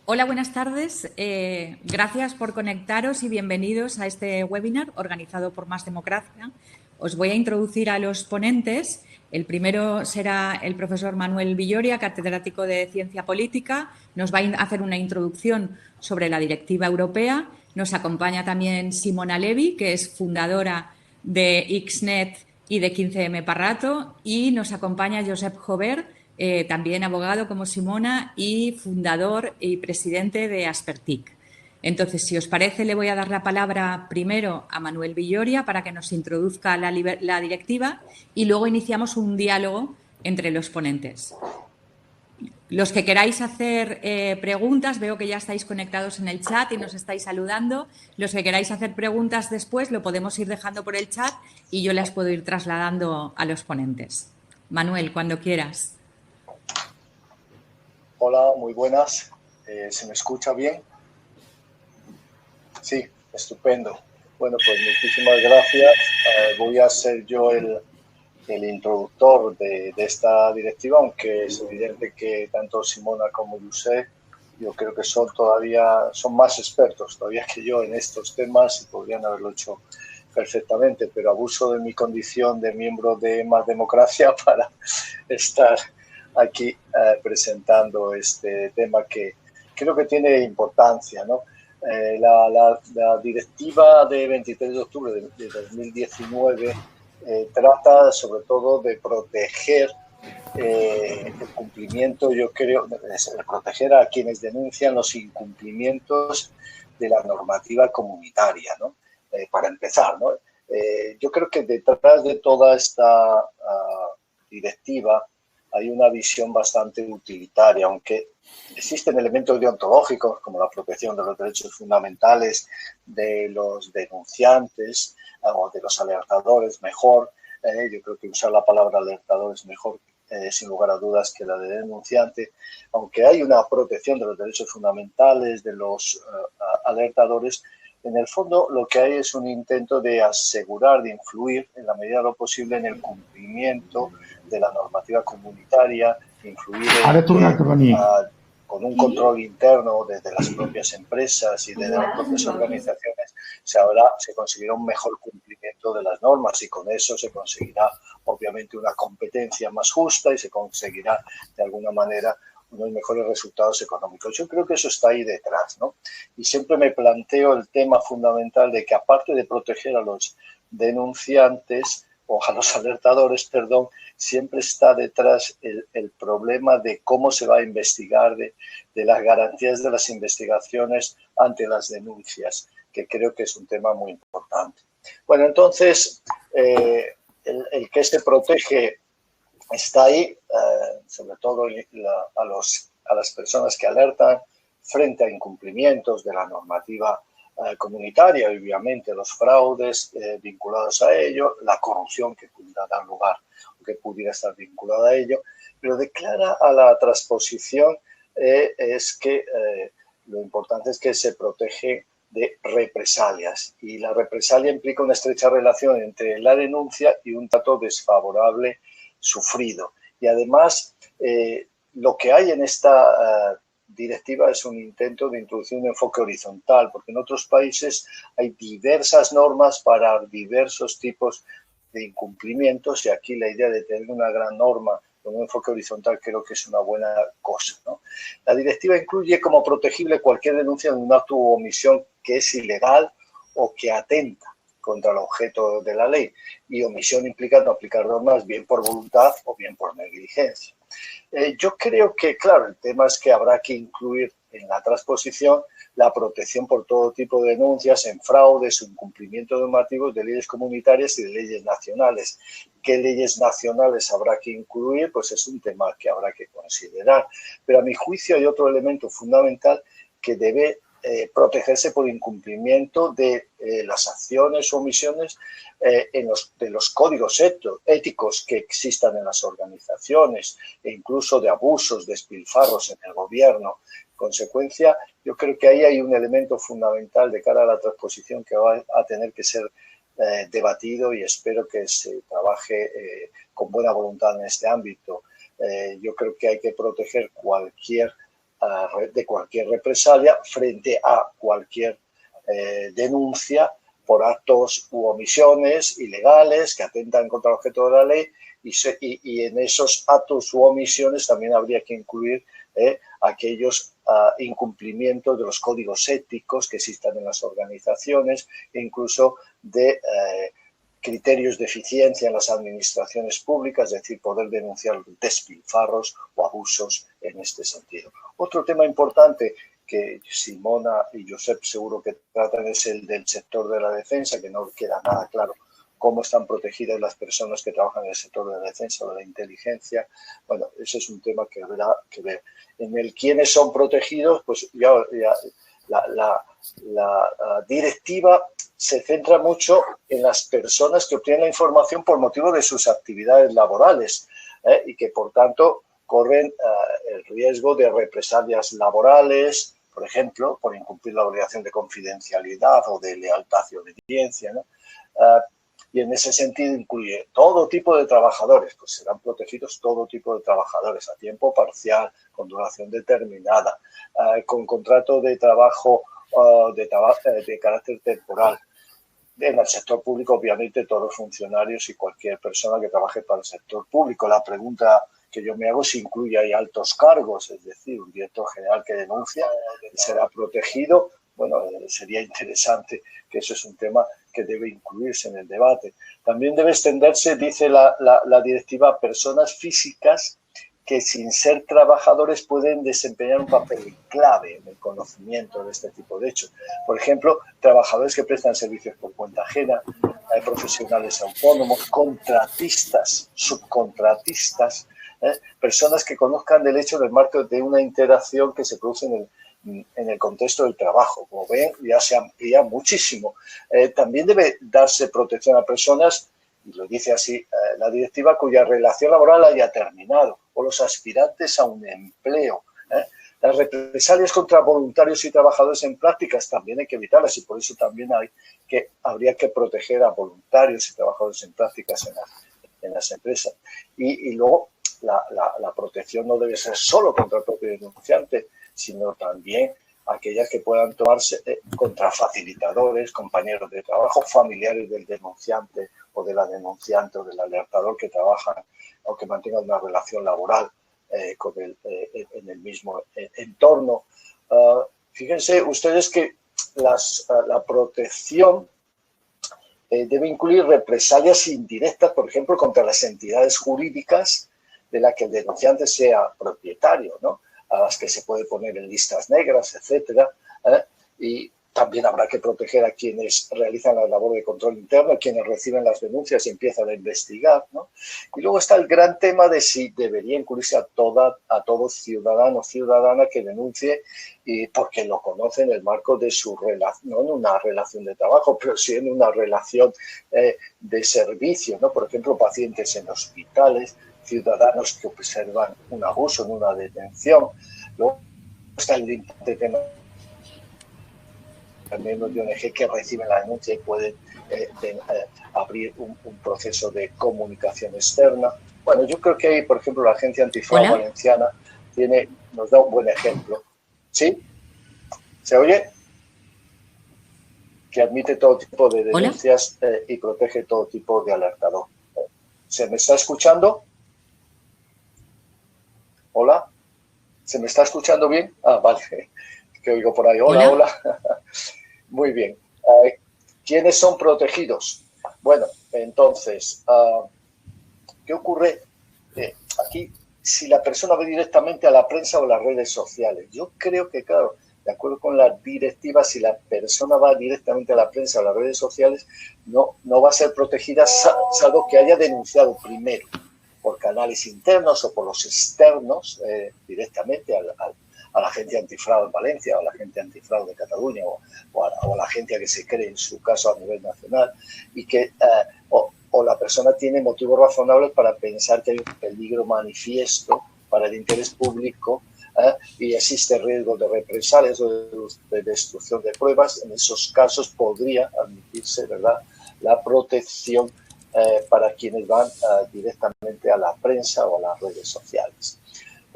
Hola, buenas tardes. Gracias por conectaros y bienvenidos a este webinar organizado por Más Democracia. Os voy a introducir a los ponentes. El primero será el profesor Manuel Villoria, catedrático de Ciencia Política. Nos va a hacer una introducción sobre la Directiva Europea. Nos acompaña también Simona Levi, que es fundadora de Xnet y de 15M Parrato. Y nos acompaña Josep Jover, también abogado como Simona y fundador y presidente de Aspertic. Entonces, si os parece, le voy a dar la palabra primero a Manuel Villoria para que nos introduzca la directiva y luego iniciamos un diálogo entre los ponentes. Los que queráis hacer preguntas, veo que ya estáis conectados en el chat y nos estáis saludando. Los que queráis hacer preguntas después lo podemos ir dejando por el chat y yo las puedo ir trasladando a los ponentes. Manuel, cuando quieras. Hola, muy buenas. ¿Se me escucha bien? Sí, estupendo. Bueno, pues muchísimas gracias. Voy a ser yo el introductor de esta directiva, aunque es evidente que tanto Simona como Josep, yo creo que son más expertos todavía que yo en estos temas y podrían haberlo hecho perfectamente, pero abuso de mi condición de miembro de Más Democracia para estar aquí presentando este tema que creo que tiene importancia, ¿no? La directiva de 23 de octubre de 2019 trata sobre todo de proteger el cumplimiento, yo creo, de proteger a quienes denuncian los incumplimientos de la normativa comunitaria, ¿no? Para empezar, ¿no? Yo creo que detrás de toda esta directiva hay una visión bastante utilitaria, aunque existen elementos deontológicos como la protección de los derechos fundamentales de los denunciantes o de los alertadores mejor. Yo creo que usar la palabra alertador es mejor, sin lugar a dudas, que la de denunciante. Aunque hay una protección de los derechos fundamentales de los alertadores, en el fondo lo que hay es un intento de asegurar, de influir en la medida de lo posible en el cumplimiento de la normativa comunitaria, influir con un control interno desde las propias empresas y desde las propias organizaciones, se conseguirá un mejor cumplimiento de las normas y con eso se conseguirá obviamente una competencia más justa y se conseguirá de alguna manera unos mejores resultados económicos. Yo creo que eso está ahí detrás, ¿no? Y siempre me planteo el tema fundamental de que aparte de proteger a los denunciantes o a los alertadores, perdón, siempre está detrás el problema de cómo se va a investigar, de las garantías de las investigaciones ante las denuncias, que creo que es un tema muy importante. Bueno, entonces, el que se protege está ahí, sobre todo a las personas que alertan frente a incumplimientos de la normativa comunitaria, obviamente los fraudes vinculados a ello, la corrupción que pudiera dar lugar o que pudiera estar vinculada a ello, pero de cara a la transposición es que lo importante es que se protege de represalias y la represalia implica una estrecha relación entre la denuncia y un trato desfavorable sufrido. Y además, lo que hay en esta directiva es un intento de introducir un enfoque horizontal, porque en otros países hay diversas normas para diversos tipos de incumplimientos y aquí la idea de tener una gran norma con un enfoque horizontal creo que es una buena cosa, ¿no? La directiva incluye como protegible cualquier denuncia de un acto u omisión que es ilegal o que atenta contra el objeto de la ley. Y omisión implica no aplicar normas bien por voluntad o bien por negligencia. Yo creo que, claro, el tema es que habrá que incluir en la transposición la protección por todo tipo de denuncias en fraudes o incumplimientos normativos de leyes comunitarias y de leyes nacionales. ¿Qué leyes nacionales habrá que incluir? Pues es un tema que habrá que considerar. Pero a mi juicio hay otro elemento fundamental que debe protegerse por incumplimiento de las acciones o omisiones de los códigos éticos que existan en las organizaciones e incluso de abusos, despilfarros en el gobierno. En consecuencia, yo creo que ahí hay un elemento fundamental de cara a la transposición que va a tener que ser debatido y espero que se trabaje con buena voluntad en este ámbito. Yo creo que hay que proteger cualquier de cualquier represalia frente a cualquier denuncia por actos u omisiones ilegales que atentan contra el objeto de la ley, y en esos actos u omisiones también habría que incluir aquellos incumplimientos de los códigos éticos que existan en las organizaciones, e incluso de criterios de eficiencia en las administraciones públicas, es decir, poder denunciar despilfarros o abusos en este sentido. Otro tema importante que Simona y Josep seguro que tratan es el del sector de la defensa, que no queda nada claro cómo están protegidas las personas que trabajan en el sector de la defensa o de la inteligencia. Bueno, ese es un tema que habrá que ver. En el quiénes son protegidos, pues ya la directiva se centra mucho en las personas que obtienen la información por motivo de sus actividades laborales y que, por tanto, corren el riesgo de represalias laborales, por ejemplo, por incumplir la obligación de confidencialidad o de lealtad y obediencia, ¿no? Y en ese sentido incluye todo tipo de trabajadores, pues serán protegidos todo tipo de trabajadores a tiempo parcial, con duración determinada, con contrato de trabajo de carácter temporal. En el sector público, obviamente, todos los funcionarios y cualquier persona que trabaje para el sector público. La pregunta que yo me hago es si incluye ahí altos cargos, es decir, un director general que denuncia será protegido. Bueno, sería interesante, que eso es un tema que debe incluirse en el debate. También debe extenderse, dice la directiva, a personas físicas que sin ser trabajadores pueden desempeñar un papel clave en el conocimiento de este tipo de hechos. Por ejemplo, trabajadores que prestan servicios por cuenta ajena, profesionales autónomos, contratistas, subcontratistas, personas que conozcan del hecho del marco de una interacción que se produce en el contexto del trabajo. Como ven, ya se amplía muchísimo. También debe darse protección a personas, y lo dice así la directiva, cuya relación laboral haya terminado, o los aspirantes a un empleo. Las represalias contra voluntarios y trabajadores en prácticas también hay que evitarlas, y por eso también habría que proteger a voluntarios y trabajadores en prácticas en las empresas. Y luego la protección no debe ser solo contra el propio denunciante, sino también aquellas que puedan tomarse contra facilitadores, compañeros de trabajo, familiares del denunciante o de la denunciante o del alertador que trabajan o que mantengan una relación laboral en el mismo entorno. Fíjense ustedes que la protección debe incluir represalias indirectas, por ejemplo, contra las entidades jurídicas de las que el denunciante sea propietario, ¿no? A las que se puede poner en listas negras, etcétera, y también habrá que proteger a quienes realizan la labor de control interno, a quienes reciben las denuncias y empiezan a investigar, ¿no? Y luego está el gran tema de si debería incluirse a todo ciudadano o ciudadana que denuncie, porque lo conoce en el marco de su relación, no en una relación de trabajo, pero sí en una relación de servicio, ¿no? Por ejemplo, pacientes en hospitales, ciudadanos que observan un abuso en una detención. Luego está el importante tema también los de ONG que reciben la denuncia y pueden abrir un proceso de comunicación externa. Bueno, yo creo que ahí, por ejemplo, la Agencia Antifraude Valenciana nos da un buen ejemplo. ¿Sí? ¿Se oye? Que admite todo tipo de denuncias y protege todo tipo de alertador. ¿Se me está escuchando? ¿Hola? ¿Se me está escuchando bien? Ah, vale. Que oigo por ahí. Hola, hola. Muy bien. ¿Quiénes son protegidos? Bueno, entonces, ¿qué ocurre aquí si la persona va directamente a la prensa o a las redes sociales? Yo creo que, claro, de acuerdo con la directiva, si la persona va directamente a la prensa o a las redes sociales, no va a ser protegida, salvo que haya denunciado primero por canales internos o por los externos directamente a la agencia antifraude en Valencia o a la agencia antifraude de Cataluña o a la agencia que se cree en su caso a nivel nacional, y que o la persona tiene motivos razonables para pensar que hay un peligro manifiesto para el interés público y existe riesgo de represalias o de destrucción de pruebas. En esos casos podría admitirse, ¿verdad?, la protección para quienes van directamente a la prensa o a las redes sociales.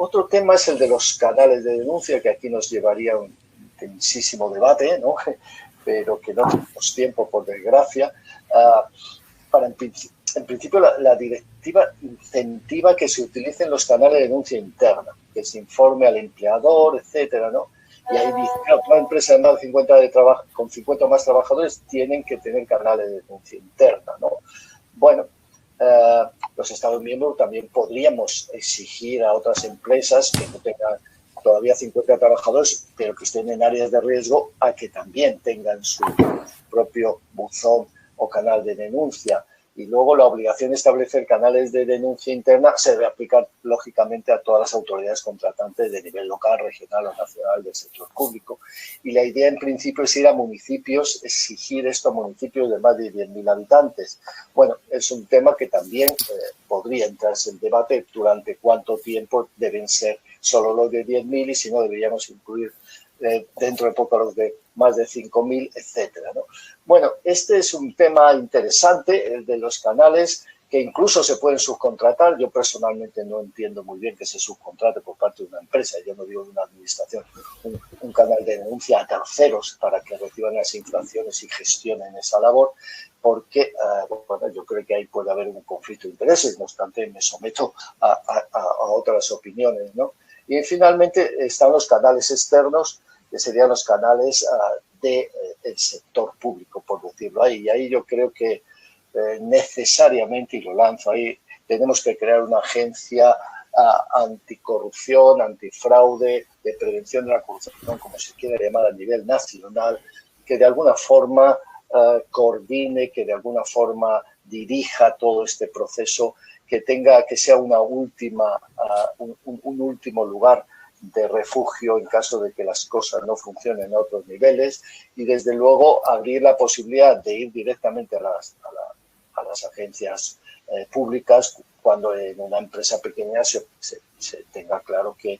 Otro tema es el de los canales de denuncia, que aquí nos llevaría a un intensísimo debate, ¿no? Pero que no tenemos tiempo, por desgracia. En principio, la directiva incentiva que se utilicen los canales de denuncia interna, que se informe al empleador, etcétera, ¿no? Y ahí dice, claro, toda empresa de más de 50 con 50 o más trabajadores tienen que tener canales de denuncia interna, ¿no? Bueno, los Estados miembros también podríamos exigir a otras empresas que no tengan todavía 50 trabajadores, pero que estén en áreas de riesgo, a que también tengan su propio buzón o canal de denuncia. Y luego la obligación de establecer canales de denuncia interna se debe aplicar, lógicamente, a todas las autoridades contratantes de nivel local, regional o nacional del sector público. Y la idea, en principio, es ir a municipios, exigir esto a municipios de más de 10.000 habitantes. Bueno, es un tema que también podría entrarse en debate durante cuánto tiempo deben ser solo los de 10.000 y si no deberíamos incluir dentro de poco los de más de 5.000, etcétera, ¿no? Bueno, este es un tema interesante, el de los canales, que incluso se pueden subcontratar. Yo personalmente no entiendo muy bien que se subcontrate por parte de una empresa, yo no digo de una administración, un canal de denuncia a terceros para que reciban las infracciones y gestionen esa labor, porque bueno, yo creo que ahí puede haber un conflicto de intereses, no obstante me someto a otras opiniones, ¿no? Y finalmente están los canales externos, que serían los canales del sector público, por decirlo ahí. Y ahí yo creo que necesariamente, y lo lanzo ahí, tenemos que crear una agencia anticorrupción, antifraude, de prevención de la corrupción, como se quiera llamar a nivel nacional, que de alguna forma coordine, que de alguna forma dirija todo este proceso, que sea una última, un último lugar de refugio en caso de que las cosas no funcionen a otros niveles, y desde luego abrir la posibilidad de ir directamente a las agencias públicas cuando en una empresa pequeña se tenga claro que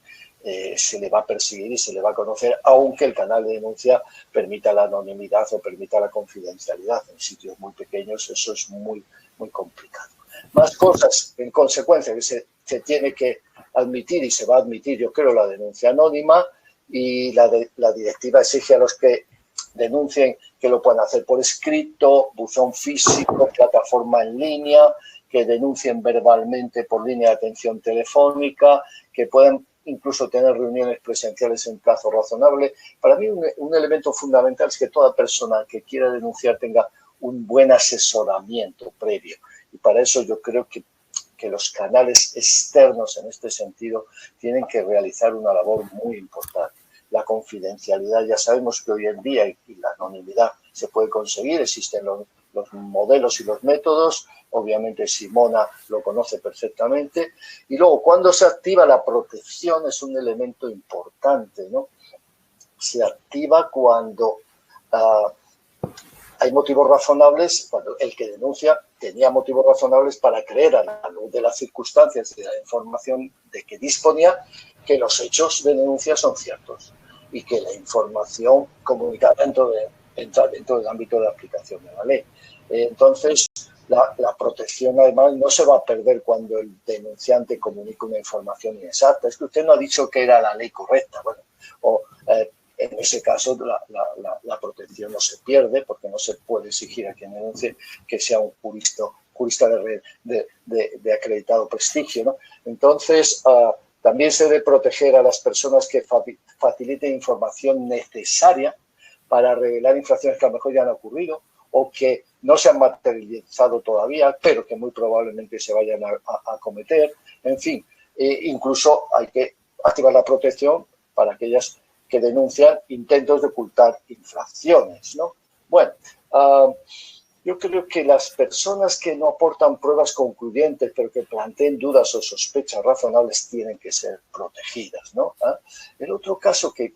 se le va a perseguir y se le va a conocer, aunque el canal de denuncia permita la anonimidad o permita la confidencialidad. En sitios muy pequeños eso es muy, muy complicado. Más cosas, en consecuencia, que se tiene que admitir y se va a admitir, yo creo, la denuncia anónima, y la directiva exige a los que denuncien que lo puedan hacer por escrito, buzón físico, plataforma en línea, que denuncien verbalmente por línea de atención telefónica, que puedan incluso tener reuniones presenciales en plazo razonable. Para mí un elemento fundamental es que toda persona que quiera denunciar tenga un buen asesoramiento previo. Y para eso yo creo que los canales externos en este sentido tienen que realizar una labor muy importante. La confidencialidad, ya sabemos que hoy en día, y la anonimidad se puede conseguir, existen los modelos y los métodos, obviamente Simona lo conoce perfectamente, y luego cuando se activa la protección es un elemento importante, ¿no? Se activa cuando hay motivos razonables, cuando el que denuncia tenía motivos razonables para creer, a la luz de las circunstancias y de la información de que disponía, que los hechos de denuncia son ciertos y que la información comunicada entra dentro del ámbito de aplicación de la ley. Entonces, la protección, además, no se va a perder cuando el denunciante comunica una información inexacta. Es que usted no ha dicho que era la ley correcta. Bueno, en ese caso, la protección no se pierde, porque no se puede exigir a quien denuncie que sea un jurista de acreditado prestigio, ¿no? Entonces, también se debe proteger a las personas que faciliten información necesaria para revelar infracciones que a lo mejor ya han ocurrido o que no se han materializado todavía, pero que muy probablemente se vayan a cometer. En fin, incluso hay que activar la protección para aquellas que denuncian intentos de ocultar infracciones, ¿no? Bueno, yo creo que las personas que no aportan pruebas concluyentes, pero que planteen dudas o sospechas razonables, tienen que ser protegidas, ¿no? El otro caso que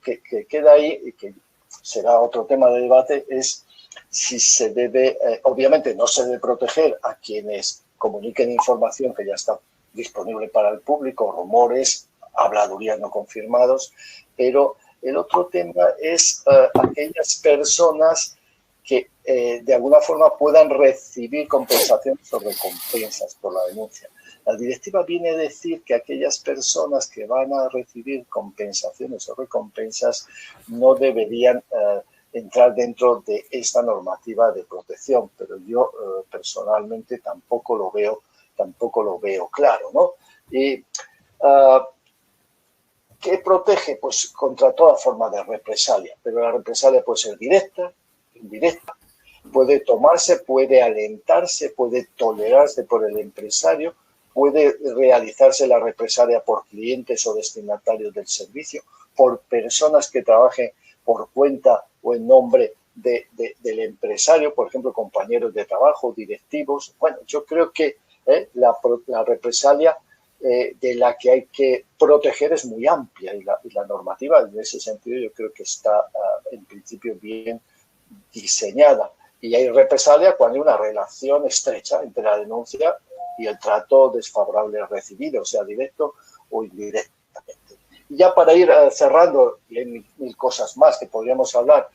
queda ahí, y que será otro tema de debate, es si se debe, obviamente no se debe proteger a quienes comuniquen información que ya está disponible para el público, rumores, habladurías no confirmados, pero el otro tema es aquellas personas que de alguna forma puedan recibir compensaciones o recompensas por la denuncia. La directiva viene a decir que aquellas personas que van a recibir compensaciones o recompensas no deberían entrar dentro de esta normativa de protección, pero yo personalmente tampoco lo veo claro, ¿no? Y ¿qué protege? Pues contra toda forma de represalia, pero la represalia puede ser directa, indirecta, puede tomarse, puede alentarse, puede tolerarse por el empresario, puede realizarse la represalia por clientes o destinatarios del servicio, por personas que trabajen por cuenta o en nombre del empresario, por ejemplo, compañeros de trabajo, directivos. Bueno, yo creo que la represalia de la que hay que proteger es muy amplia y la normativa en ese sentido yo creo que está en principio bien diseñada. Y hay represalia cuando hay una relación estrecha entre la denuncia y el trato desfavorable recibido, sea directo o indirectamente. Y ya para ir cerrando, y hay mil cosas más que podríamos hablar,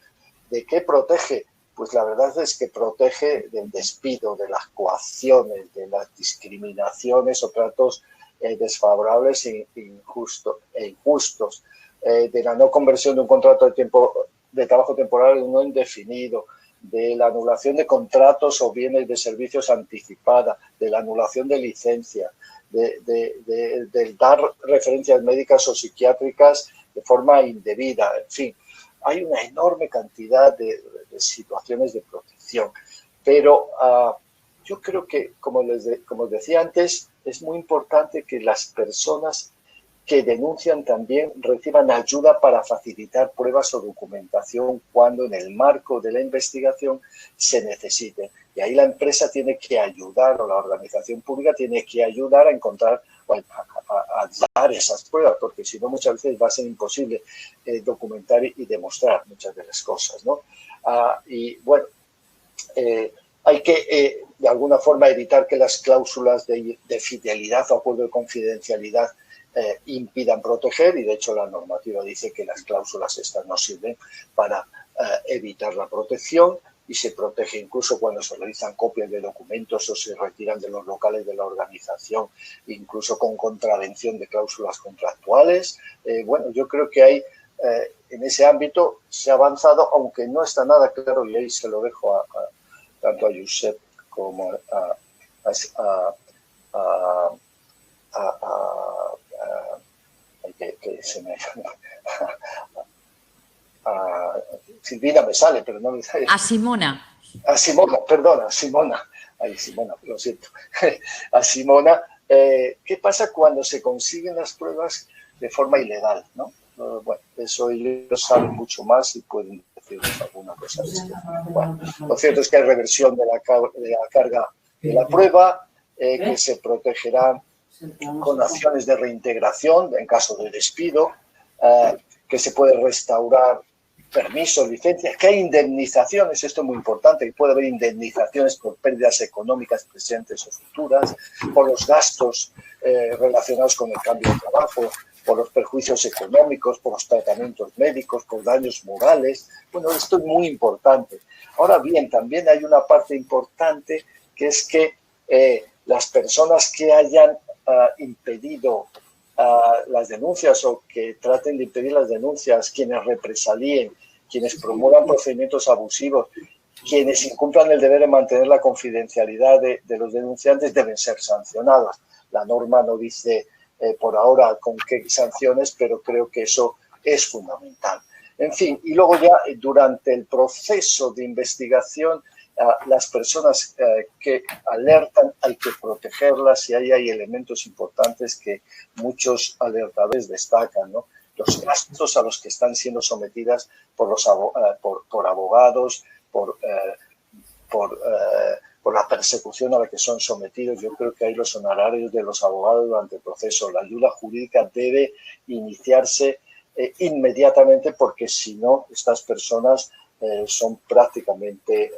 ¿de qué protege? Pues la verdad es que protege del despido, de las coacciones, de las discriminaciones o tratos desfavorables e injustos, de la no conversión de un contrato de trabajo temporal en uno indefinido, de la anulación de contratos o bienes de servicios anticipada, de la anulación de licencias, de dar referencias médicas o psiquiátricas de forma indebida, en fin. Hay una enorme cantidad de situaciones de protección, pero yo creo que, como os decía antes, es muy importante que las personas que denuncian también reciban ayuda para facilitar pruebas o documentación cuando en el marco de la investigación se necesite. Y ahí la empresa tiene que ayudar, o la organización pública tiene que ayudar a encontrar o a dar esas pruebas, porque si no muchas veces va a ser imposible documentar y demostrar muchas de las cosas, ¿no? Y bueno, hay que de alguna forma evitar que las cláusulas de fidelidad o acuerdo de confidencialidad impidan proteger, y de hecho la normativa dice que las cláusulas estas no sirven para evitar la protección, y se protege incluso cuando se realizan copias de documentos o se retiran de los locales de la organización, incluso con contravención de cláusulas contractuales. Bueno, yo creo que hay en ese ámbito se ha avanzado, aunque no está nada claro, y ahí se lo dejo tanto a Josep como que se me Silvina me sale, pero no me sale. A Simona. A Simona, perdona, Simona. Ay, Simona, lo siento. A Simona, ¿qué pasa cuando se consiguen las pruebas de forma ilegal, ¿no? Bueno, eso ellos saben mucho más y pueden decirnos alguna cosa. Bueno, lo cierto es que hay reversión de la carga de la prueba, que se protegerán con acciones de reintegración en caso de despido, que se puede restaurar permisos, licencias, que hay indemnizaciones, esto es muy importante, que puede haber indemnizaciones por pérdidas económicas presentes o futuras, por los gastos relacionados con el cambio de trabajo, por los perjuicios económicos, por los tratamientos médicos, por daños morales. Bueno, esto es muy importante. Ahora bien, también hay una parte importante, que es que las personas que hayan impedido las denuncias o que traten de impedir las denuncias, quienes represalíen, quienes promuevan procedimientos abusivos, quienes incumplan el deber de mantener la confidencialidad de los denunciantes, deben ser sancionados. La norma no dice por ahora con qué sanciones, pero creo que eso es fundamental. En fin, y luego ya durante el proceso de investigación, las personas que alertan hay que protegerlas, y ahí hay elementos importantes que muchos alertadores destacan, ¿no? Los gastos a los que están siendo sometidas por abogados, por la persecución a la que son sometidos. Yo creo que hay los honorarios de los abogados durante el proceso. La ayuda jurídica debe iniciarse inmediatamente, porque si no, estas personas son prácticamente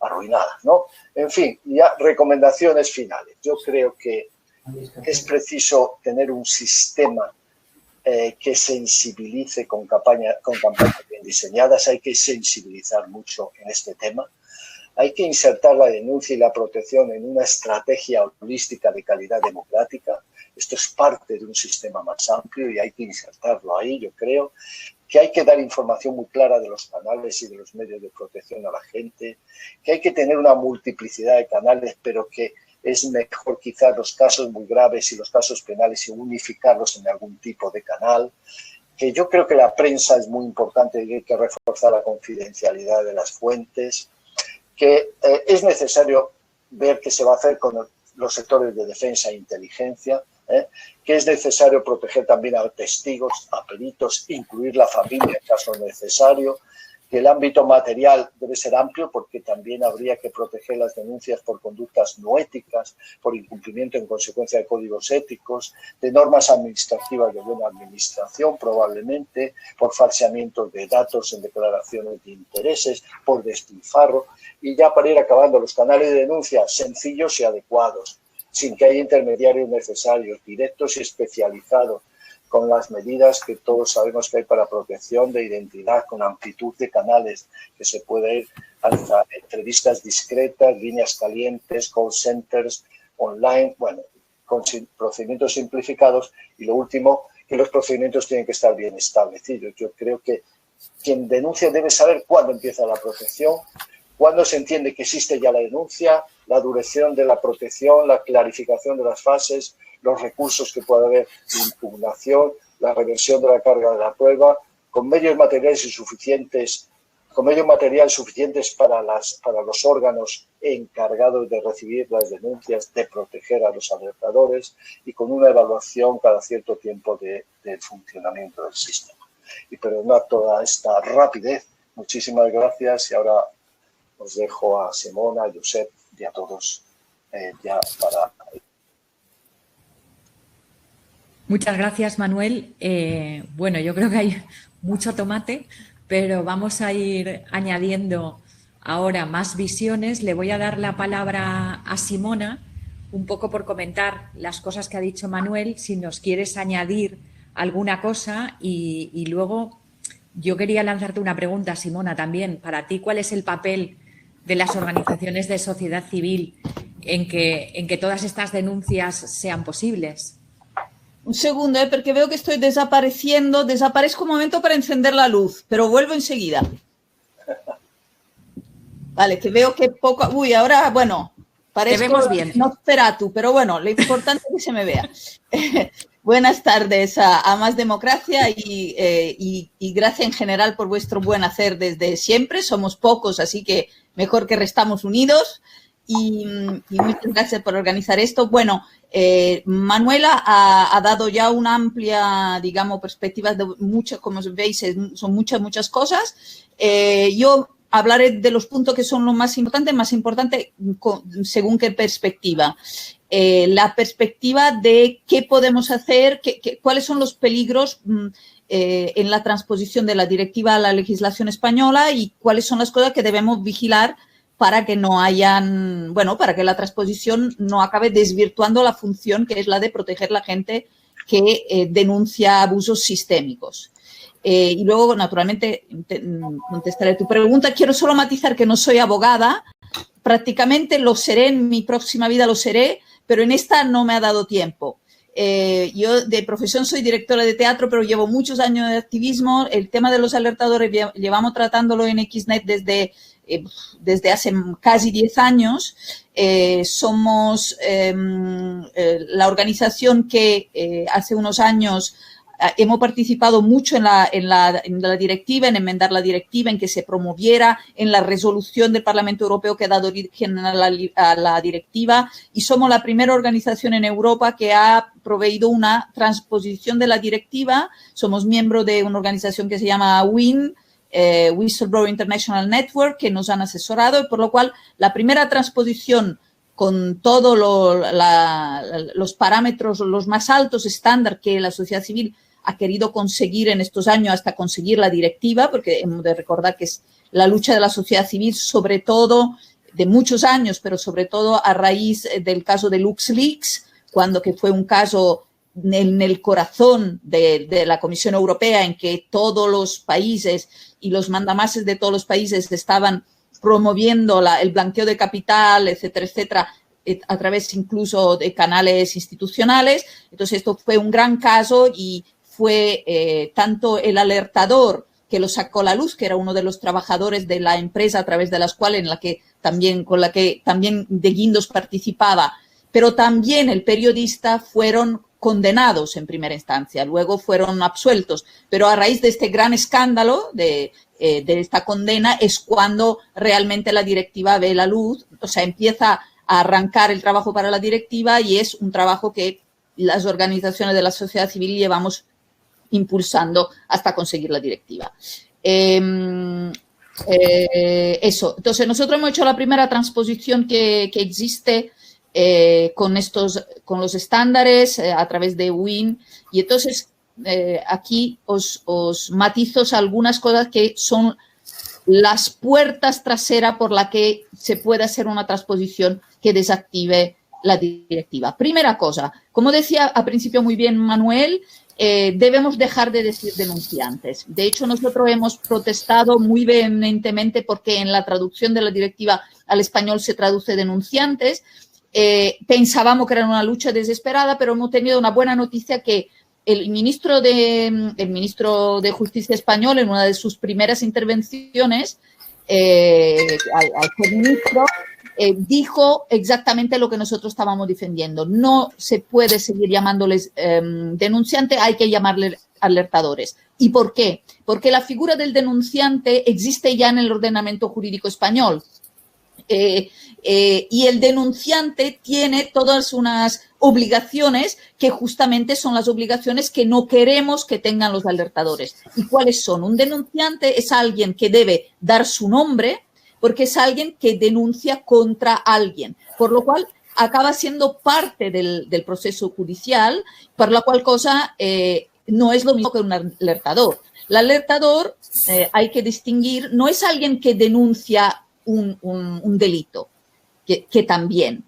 arruinadas, ¿no? En fin, ya recomendaciones finales. Yo creo que es preciso tener un sistema que sensibilice con campañas bien diseñadas. Hay que sensibilizar mucho en este tema. Hay que insertar la denuncia y la protección en una estrategia holística de calidad democrática. Esto es parte de un sistema más amplio y hay que insertarlo ahí, yo creo. Que hay que dar información muy clara de los canales y de los medios de protección a la gente, que hay que tener una multiplicidad de canales, pero que es mejor quizás los casos muy graves y los casos penales y unificarlos en algún tipo de canal, que yo creo que la prensa es muy importante y hay que reforzar la confidencialidad de las fuentes, que es necesario ver qué se va a hacer con los sectores de defensa e inteligencia, que es necesario proteger también a testigos, a peritos, incluir la familia en caso necesario, que el ámbito material debe ser amplio porque también habría que proteger las denuncias por conductas no éticas, por incumplimiento en consecuencia de códigos éticos, de normas administrativas de buena administración probablemente, por falseamiento de datos en declaraciones de intereses, por despilfarro, y ya para ir acabando, los canales de denuncia sencillos y adecuados, sin que haya intermediarios necesarios, directos y especializados, con las medidas que todos sabemos que hay para protección de identidad, con amplitud de canales que se puede ir hasta entrevistas discretas, líneas calientes, call centers, online, bueno, con procedimientos simplificados. Y lo último, que los procedimientos tienen que estar bien establecidos. Yo creo que quien denuncia debe saber cuándo empieza la protección, cuándo se entiende que existe ya la denuncia, la duración de la protección, la clarificación de las fases, los recursos que puede haber de impugnación, la reversión de la carga de la prueba, con medios materiales suficientes para los órganos encargados de recibir las denuncias, de proteger a los alertadores y con una evaluación cada cierto tiempo del funcionamiento del sistema. Y perdonar toda esta rapidez. Muchísimas gracias y ahora os dejo a Simona, a Josep y a todos ya para... Muchas gracias, Manuel. Bueno, yo creo que hay mucho tomate, pero vamos a ir añadiendo ahora más visiones. Le voy a dar la palabra a Simona, un poco por comentar las cosas que ha dicho Manuel, si nos quieres añadir alguna cosa y luego yo quería lanzarte una pregunta, Simona, también. Para ti, ¿cuál es el papel de las organizaciones de sociedad civil en que todas estas denuncias sean posibles? Un segundo, porque veo que estoy desapareciendo. Desaparezco un momento para encender la luz, pero vuelvo enseguida. Vale, que veo que poco... Uy, ahora, bueno, parezco... Te vemos bien. No será tú, pero bueno, lo importante es que se me vea. Buenas tardes a Más Democracia y gracias en general por vuestro buen hacer desde siempre. Somos pocos, así que mejor que restamos unidos. Y muchas gracias por organizar esto. Bueno, Manuela ha dado ya una amplia, digamos, perspectiva de muchas, como veis, son muchas cosas. Yo hablaré de los puntos que son los más importantes según qué perspectiva. La perspectiva de qué podemos hacer, cuáles son los peligros en la transposición de la directiva a la legislación española y cuáles son las cosas que debemos vigilar para que no hayan, bueno, para que la transposición no acabe desvirtuando la función que es la de proteger a la gente que denuncia abusos sistémicos. Y luego, naturalmente, contestaré tu pregunta. Quiero solo matizar que no soy abogada. Prácticamente lo seré, en mi próxima vida lo seré, pero en esta no me ha dado tiempo. Yo de profesión soy directora de teatro, pero llevo muchos años de activismo. El tema de los alertadores llevamos tratándolo en XNet desde hace casi 10 años. Somos la organización que hace unos años hemos participado mucho en la directiva, en enmendar la directiva, en que se promoviera, en la resolución del Parlamento Europeo que ha dado origen a la directiva, y somos la primera organización en Europa que ha proveído una transposición de la directiva. Somos miembro de una organización que se llama WIN, Whistleblower International Network, que nos han asesorado, y por lo cual la primera transposición con todos los parámetros, los más altos estándares que la sociedad civil ha querido conseguir en estos años hasta conseguir la directiva, porque hemos de recordar que es la lucha de la sociedad civil, sobre todo de muchos años, pero sobre todo a raíz del caso de LuxLeaks, que fue un caso en el corazón de la Comisión Europea, en que todos los países y los mandamases de todos los países estaban promoviendo el blanqueo de capital, etcétera, etcétera, a través incluso de canales institucionales. Entonces, esto fue un gran caso y fue tanto el alertador que lo sacó a la luz, que era uno de los trabajadores de la empresa a través de la cual con la que también de Guindos participaba, pero también el periodista fueron condenados en primera instancia, luego fueron absueltos, pero a raíz de este gran escándalo de esta condena es cuando realmente la directiva ve la luz, o sea, empieza a arrancar el trabajo para la directiva y es un trabajo que las organizaciones de la sociedad civil llevamos impulsando hasta conseguir la directiva. Eso. Entonces, nosotros hemos hecho la primera transposición que existe con los estándares a través de WIN y entonces aquí os matizo algunas cosas que son las puertas traseras por la que se puede hacer una transposición que desactive la directiva. Primera cosa, como decía al principio muy bien Manuel, debemos dejar de decir denunciantes. De hecho, nosotros hemos protestado muy vehementemente porque en la traducción de la directiva al español se traduce denunciantes. Pensábamos que era una lucha desesperada, pero hemos tenido una buena noticia que el ministro de Justicia español, en una de sus primeras intervenciones al ministro, dijo exactamente lo que nosotros estábamos defendiendo. No se puede seguir llamándoles denunciantes, hay que llamarles alertadores. ¿Y por qué? Porque la figura del denunciante existe ya en el ordenamiento jurídico español. Y el denunciante tiene todas unas obligaciones que justamente son las obligaciones que no queremos que tengan los alertadores. ¿Y cuáles son? Un denunciante es alguien que debe dar su nombre porque es alguien que denuncia contra alguien, por lo cual acaba siendo parte del proceso judicial, por la cual cosa no es lo mismo que un alertador. El alertador, hay que distinguir, no es alguien que denuncia un delito, que también.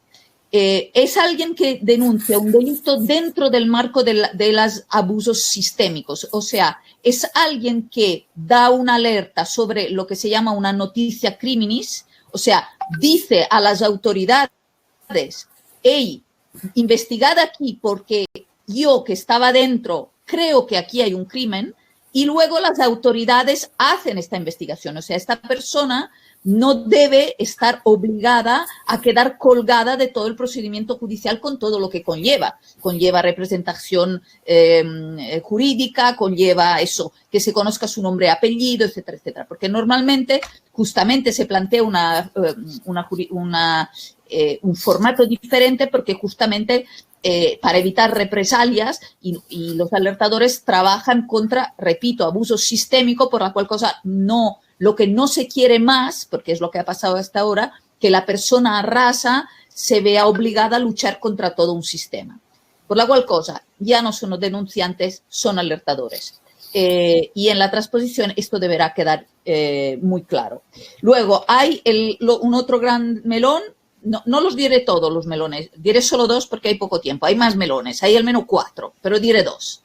Es alguien que denuncia un delito dentro del marco de los abusos sistémicos. O sea, es alguien que da una alerta sobre lo que se llama una noticia criminis, o sea, dice a las autoridades, hey, investigad aquí porque yo que estaba dentro creo que aquí hay un crimen, y luego las autoridades hacen esta investigación. O sea, esta persona no debe estar obligada a quedar colgada de todo el procedimiento judicial con todo lo que conlleva. Conlleva representación jurídica, conlleva eso, que se conozca su nombre y apellido, etcétera, etcétera. Porque normalmente justamente se plantea un formato diferente porque justamente para evitar represalias y los alertadores trabajan contra, repito, abuso sistémico, por la cual cosa no... Lo que no se quiere más, porque es lo que ha pasado hasta ahora, que la persona rasa se vea obligada a luchar contra todo un sistema. Por la cual cosa, ya no son denunciantes, son alertadores. Y en la transposición esto deberá quedar muy claro. Luego, hay un otro gran melón. No los diré todos los melones, diré solo dos porque hay poco tiempo. Hay más melones, hay al menos 4, pero diré 2,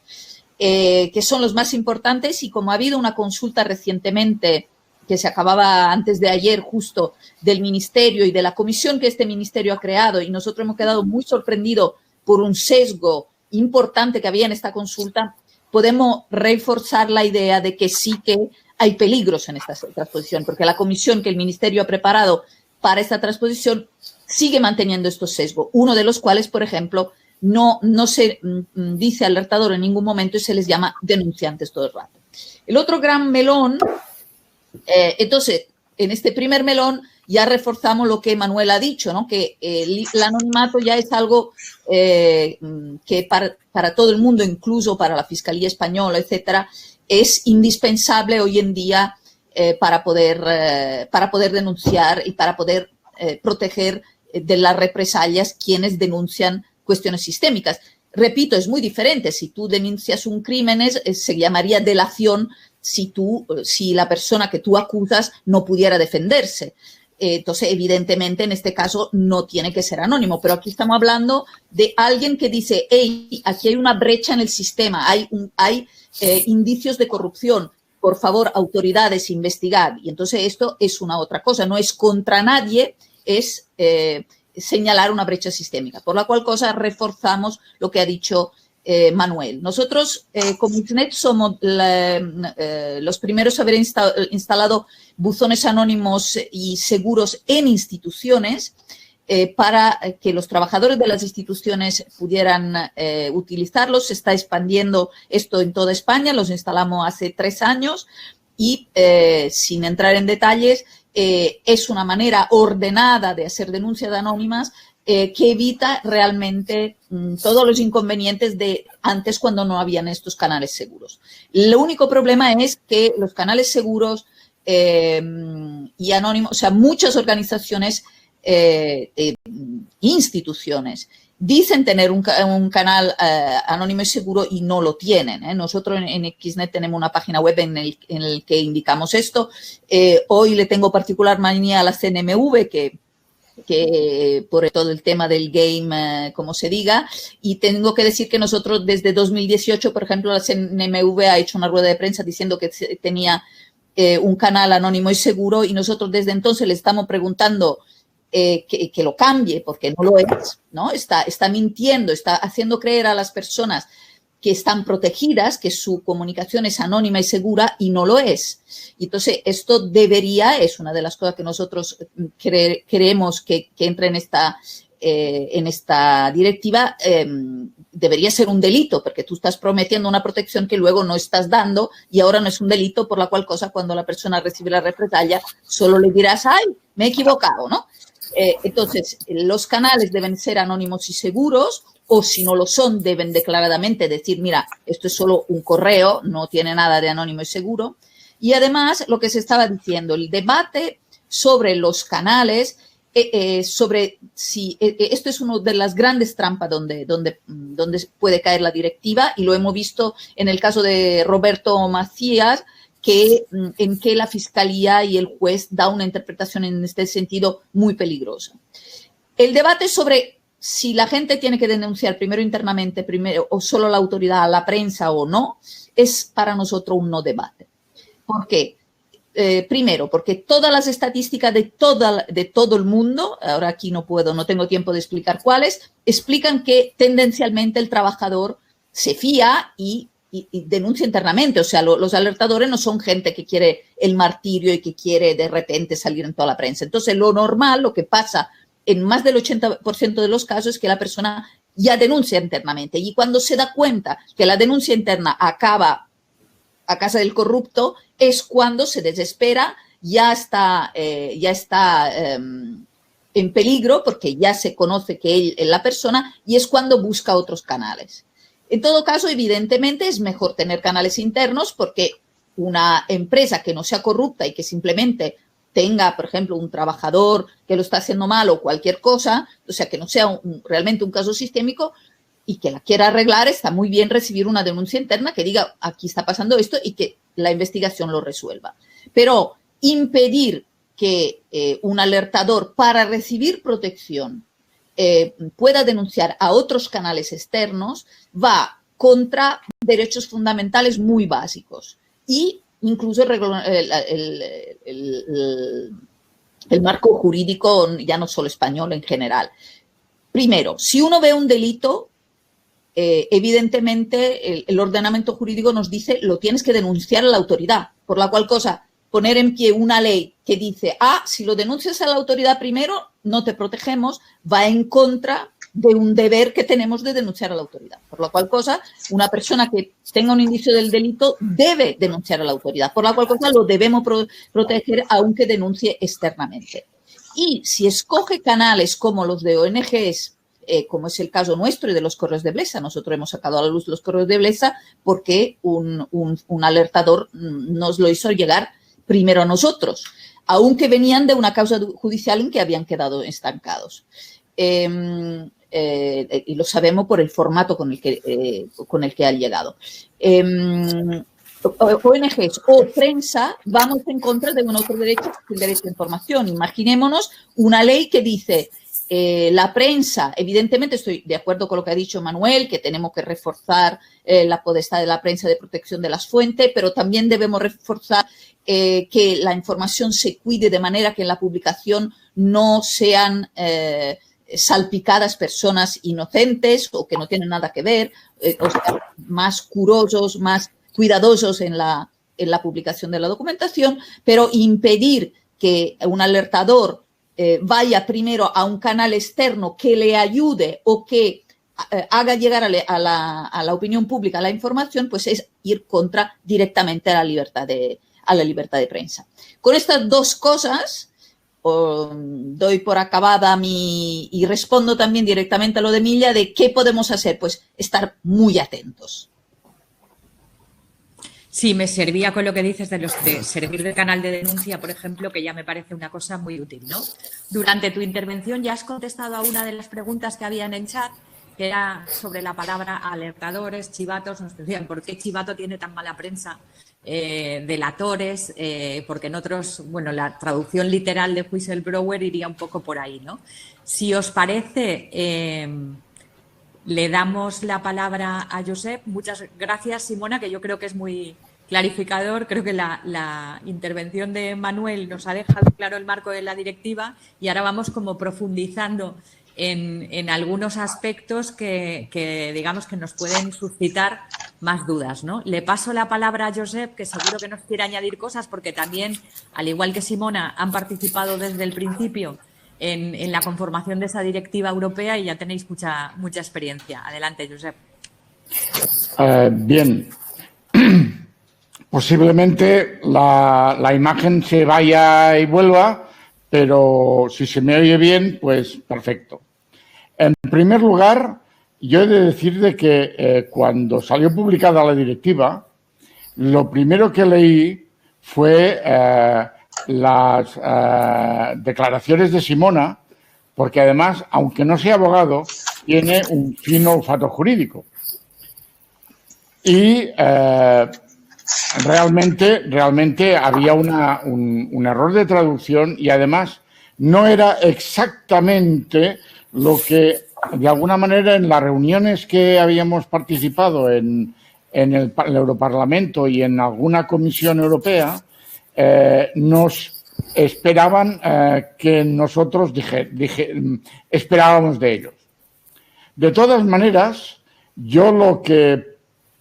que son los más importantes. Y como ha habido una consulta recientemente que se acababa antes de ayer justo del ministerio y de la comisión que este ministerio ha creado, y nosotros hemos quedado muy sorprendidos por un sesgo importante que había en esta consulta, podemos reforzar la idea de que sí que hay peligros en esta transposición, porque la comisión que el ministerio ha preparado para esta transposición sigue manteniendo estos sesgos, uno de los cuales, por ejemplo, no se dice alertador en ningún momento y se les llama denunciantes todo el rato. El otro gran melón, entonces, en este primer melón ya reforzamos lo que Manuel ha dicho, ¿no? Que el anonimato ya es algo que para todo el mundo, incluso para la Fiscalía Española, etcétera, es indispensable hoy en día para poder denunciar y para poder proteger de las represalias quienes denuncian cuestiones sistémicas. Repito, es muy diferente. Si tú denuncias un crimen, se llamaría delación si la persona que tú acusas no pudiera defenderse. Entonces, evidentemente, en este caso no tiene que ser anónimo, pero aquí estamos hablando de alguien que dice, hey, aquí hay una brecha en el sistema, hay indicios de corrupción. por favor, autoridades, investigad. Y entonces esto es una otra cosa, no es contra nadie, es señalar una brecha sistémica, por la cual cosa reforzamos lo que ha dicho Manuel. Nosotros, como Internet, somos los primeros a haber instalado buzones anónimos y seguros en instituciones para que los trabajadores de las instituciones pudieran utilizarlos. Se está expandiendo esto en toda España, los instalamos hace 3 años y, sin entrar en detalles, es una manera ordenada de hacer denuncias anónimas que evita realmente todos los inconvenientes de antes cuando no habían estos canales seguros. El único problema es que los canales seguros y anónimos, o sea, muchas organizaciones, instituciones, dicen tener un canal anónimo y seguro y no lo tienen. Nosotros en XNet tenemos una página web en el que indicamos esto. Hoy le tengo particular manía a la CNMV, que por todo el tema del game, como se diga, y tengo que decir que nosotros desde 2018, por ejemplo, la CNMV ha hecho una rueda de prensa diciendo que tenía un canal anónimo y seguro, y nosotros desde entonces le estamos preguntando que lo cambie, porque no lo es, ¿no? Está mintiendo, está haciendo creer a las personas que están protegidas, que su comunicación es anónima y segura, y no lo es. Entonces, esto debería, es una de las cosas que nosotros creemos que entra en esta directiva, debería ser un delito, porque tú estás prometiendo una protección que luego no estás dando y ahora no es un delito, por la cual cosa cuando la persona recibe la represalia solo le dirás, ¡ay, me he equivocado!, ¿no? Entonces, los canales deben ser anónimos y seguros, o si no lo son, deben declaradamente decir, mira, esto es solo un correo, no tiene nada de anónimo y seguro. Y además, lo que se estaba diciendo, el debate sobre los canales, sobre si esto es una de las grandes trampas donde puede caer la directiva, y lo hemos visto en el caso de Roberto Macías, en que la Fiscalía y el juez da una interpretación en este sentido muy peligrosa. El debate sobre si la gente tiene que denunciar primero internamente, o solo la autoridad, a la prensa o no, es para nosotros un no debate. ¿Por qué? Primero, porque todas las estadísticas de todo el mundo, ahora aquí no tengo tiempo de explicar cuáles, explican que tendencialmente el trabajador se fía y denuncia internamente. O sea, los alertadores no son gente que quiere el martirio y que quiere de repente salir en toda la prensa. Entonces, lo normal, lo que pasa en más del 80% de los casos es que la persona ya denuncia internamente, y cuando se da cuenta que la denuncia interna acaba a casa del corrupto es cuando se desespera, ya está en peligro porque ya se conoce que él es la persona, y es cuando busca otros canales. En todo caso, evidentemente, es mejor tener canales internos, porque una empresa que no sea corrupta y que simplemente tenga, por ejemplo, un trabajador que lo está haciendo mal o cualquier cosa, o sea, que no sea realmente un caso sistémico y que la quiera arreglar, está muy bien recibir una denuncia interna que diga, aquí está pasando esto, y que la investigación lo resuelva. Pero impedir que un alertador, para recibir protección, pueda denunciar a otros canales externos, va contra derechos fundamentales muy básicos, y incluso el marco jurídico, ya no solo español, en general. Primero, si uno ve un delito, evidentemente el ordenamiento jurídico nos dice lo tienes que denunciar a la autoridad, por la cual cosa poner en pie una ley que dice, si lo denuncias a la autoridad primero, no te protegemos, va en contra de un deber que tenemos de denunciar a la autoridad. Por la cual cosa, una persona que tenga un indicio del delito debe denunciar a la autoridad, por la cual cosa lo debemos proteger aunque denuncie externamente. Y si escoge canales como los de ONGs, como es el caso nuestro y de los correos de Blesa, nosotros hemos sacado a la luz los correos de Blesa porque un alertador nos lo hizo llegar primero a nosotros, aunque venían de una causa judicial en que habían quedado estancados. Y lo sabemos por el formato con el que han llegado. ONGs o prensa, vamos en contra de un otro derecho, que es el derecho a información. Imaginémonos una ley que dice La prensa, evidentemente estoy de acuerdo con lo que ha dicho Manuel, que tenemos que reforzar la potestad de la prensa de protección de las fuentes, pero también debemos reforzar que la información se cuide de manera que en la publicación no sean salpicadas personas inocentes o que no tienen nada que ver, o sea, más cuidadosos en la publicación de la documentación, pero impedir que un alertador vaya primero a un canal externo que le ayude o que haga llegar a la opinión pública la información, pues es ir contra directamente a la libertad de prensa. Con estas dos cosas doy por acabada y respondo también directamente a lo de Milla de qué podemos hacer, pues estar muy atentos. Sí, me servía con lo que dices de servir de canal de denuncia, por ejemplo, que ya me parece una cosa muy útil, ¿no? Durante tu intervención ya has contestado a una de las preguntas que habían en chat, que era sobre la palabra alertadores, chivatos. Nos decían, ¿por qué chivato tiene tan mala prensa? Delatores, porque en otros, bueno, la traducción literal de whistleblower iría un poco por ahí, ¿no? Si os parece, le damos la palabra a Josep. Muchas gracias, Simona, que yo creo que es muy clarificador. Creo que la intervención de Manuel nos ha dejado claro el marco de la directiva y ahora vamos como profundizando en algunos aspectos que digamos que nos pueden suscitar más dudas, ¿no? Le paso la palabra a Josep, que seguro que nos quiere añadir cosas, porque también, al igual que Simona, han participado desde el principio en la conformación de esa directiva europea y ya tenéis mucha experiencia. Adelante, Josep. Bien. Posiblemente la imagen se vaya y vuelva, pero si se me oye bien, pues perfecto. En primer lugar, yo he de decir de que cuando salió publicada la directiva, lo primero que leí fue las declaraciones de Simona, porque además, aunque no sea abogado, tiene un fino olfato jurídico. Y realmente había un error de traducción y además no era exactamente lo que, de alguna manera, en las reuniones que habíamos participado en el Europarlamento y en alguna comisión europea, nos esperaban que nosotros esperábamos de ellos. De todas maneras, yo lo que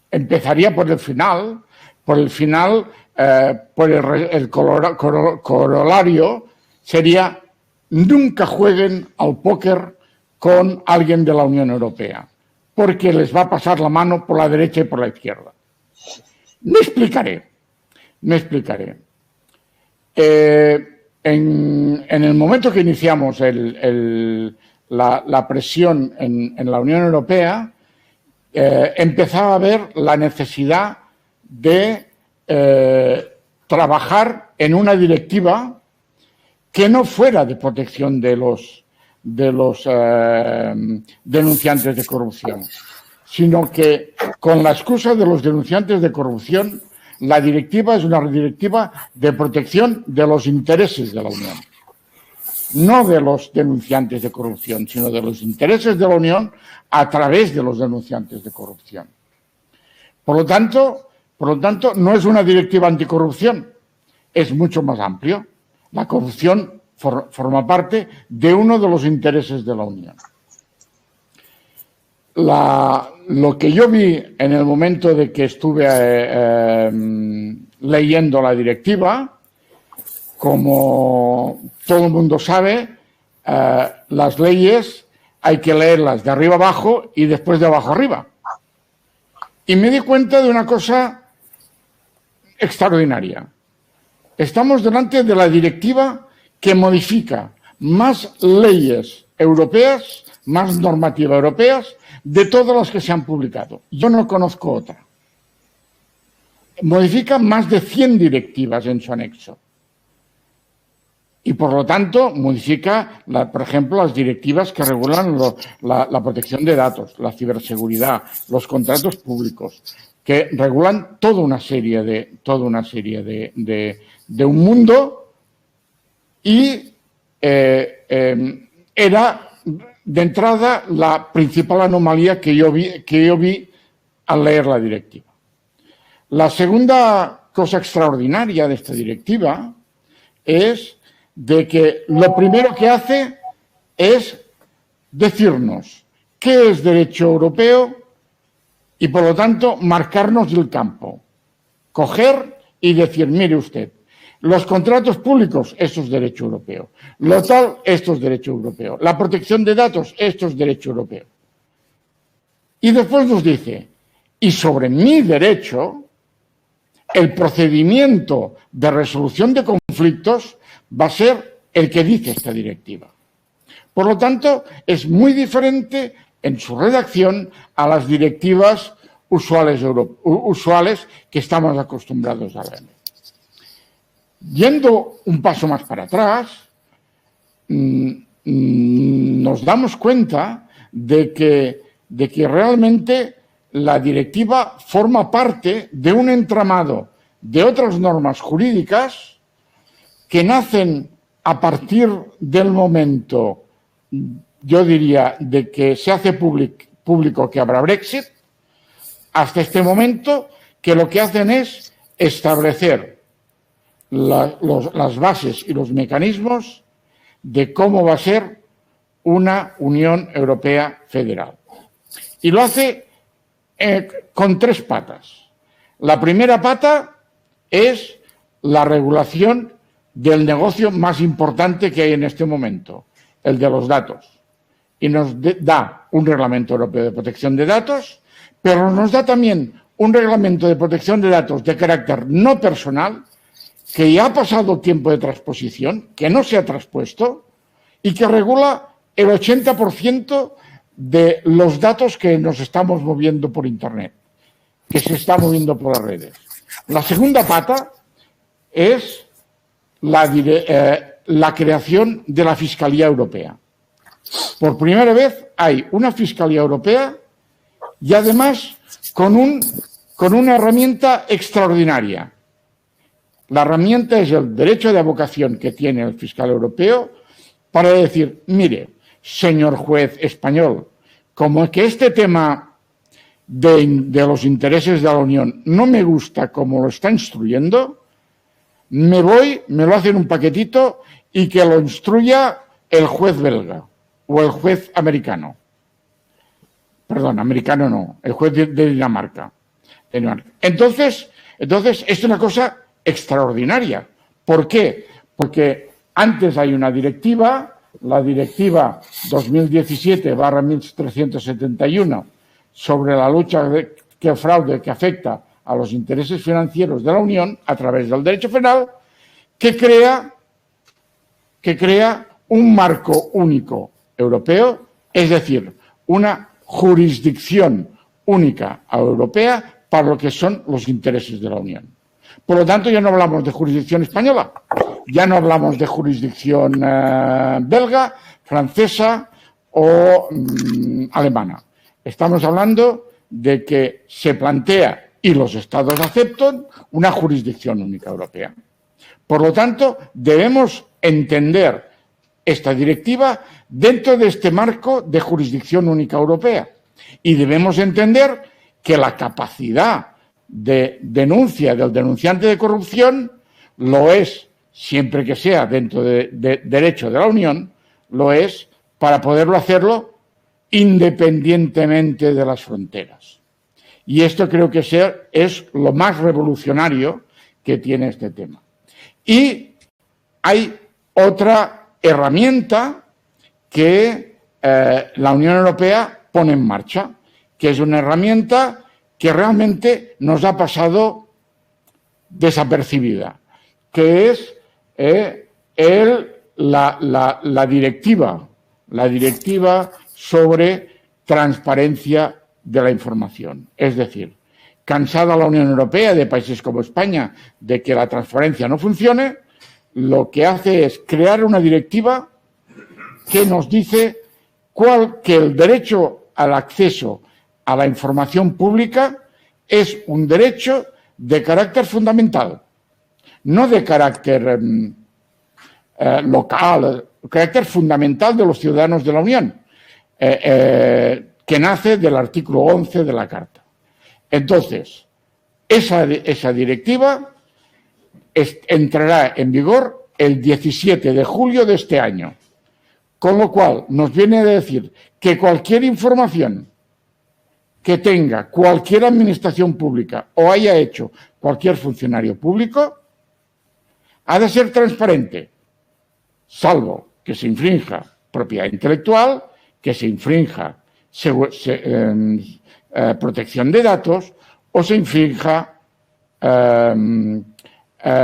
empezaría por el final, el corolario sería: nunca jueguen al póker con alguien de la Unión Europea, porque les va a pasar la mano por la derecha y por la izquierda. Me explicaré. En el momento que iniciamos la presión en la Unión Europea, empezaba a haber la necesidad de trabajar en una directiva que no fuera de protección de los denunciantes de corrupción, sino que con la excusa de los denunciantes de corrupción, la directiva es una directiva de protección de los intereses de la Unión. No de los denunciantes de corrupción, sino de los intereses de la Unión a través de los denunciantes de corrupción. Por lo tanto, no es una directiva anticorrupción, es mucho más amplio. La corrupción forma parte de uno de los intereses de la Unión. Lo que yo vi en el momento de que estuve leyendo la directiva, como todo el mundo sabe, las leyes hay que leerlas de arriba abajo y después de abajo arriba. Y me di cuenta de una cosa extraordinaria. Estamos delante de la directiva que modifica más leyes europeas, más normativas europeas, de todas las que se han publicado. Yo no conozco otra. Modifica más de 100 directivas en su anexo. Y, por lo tanto, modifica, por ejemplo, las directivas que regulan la protección de datos, la ciberseguridad, los contratos públicos, que regulan toda una serie de un mundo, y era de entrada, la principal anomalía que yo vi al leer la directiva. La segunda cosa extraordinaria de esta directiva es de que lo primero que hace es decirnos qué es derecho europeo y, por lo tanto, marcarnos el campo. Coger y decir, mire usted, los contratos públicos, esto es derecho europeo. Lo tal, esto es derecho europeo. La protección de datos, esto es derecho europeo. Y después nos dice, y sobre mi derecho, el procedimiento de resolución de conflictos va a ser el que dice esta directiva. Por lo tanto, es muy diferente en su redacción a las directivas usuales que estamos acostumbrados a ver. Yendo un paso más para atrás, nos damos cuenta de que realmente la directiva forma parte de un entramado de otras normas jurídicas que nacen a partir del momento, yo diría, de que se hace público que habrá Brexit, hasta este momento, que lo que hacen es establecer las bases y los mecanismos de cómo va a ser una Unión Europea federal. Y lo hace con tres patas. La primera pata es la regulación del negocio más importante que hay en este momento, el de los datos. Y nos da un reglamento europeo de protección de datos, pero nos da también un reglamento de protección de datos de carácter no personal, que ya ha pasado tiempo de transposición, que no se ha traspuesto y que regula el 80% de los datos que nos estamos moviendo por Internet, que se está moviendo por las redes. La segunda pata es la creación de la Fiscalía Europea. Por primera vez hay una Fiscalía Europea y además con una herramienta extraordinaria. La herramienta es el derecho de avocación que tiene el fiscal europeo para decir, mire, señor juez español, como es que este tema de los intereses de la Unión no me gusta como lo está instruyendo, me lo hacen un paquetito y que lo instruya el juez belga o el juez americano. Perdón, americano no, el juez de Dinamarca. Entonces, es una cosa extraordinaria. ¿Por qué? Porque antes hay una directiva, la directiva 2017/1371 sobre la lucha que fraude que afecta a los intereses financieros de la Unión a través del derecho penal, que crea un marco único europeo, es decir, una jurisdicción única europea para lo que son los intereses de la Unión. Por lo tanto, ya no hablamos de jurisdicción española, ya no hablamos de jurisdicción belga, francesa o alemana. Estamos hablando de que se plantea, y los Estados aceptan, una jurisdicción única europea. Por lo tanto, debemos entender esta directiva dentro de este marco de jurisdicción única europea. Y debemos entender que la capacidad de denuncia del denunciante de corrupción lo es, siempre que sea dentro de derecho de la Unión, lo es para poderlo hacerlo independientemente de las fronteras. Y esto creo que es lo más revolucionario que tiene este tema. Y hay otra herramienta que la Unión Europea pone en marcha, que es una herramienta que realmente nos ha pasado desapercibida, que es la directiva sobre transparencia de la información. Es decir, cansada la Unión Europea de países como España de que la transparencia no funcione, lo que hace es crear una directiva que nos dice que el derecho al acceso a la información pública es un derecho de carácter fundamental, no de carácter local, carácter fundamental de los ciudadanos de la Unión. que nace del artículo 11 de la Carta. Entonces, esa directiva entrará en vigor el 17 de julio de este año, con lo cual nos viene a decir que cualquier información que tenga cualquier administración pública o haya hecho cualquier funcionario público ha de ser transparente, salvo que se infrinja propiedad intelectual, que se infrinja protección de datos o se infrinja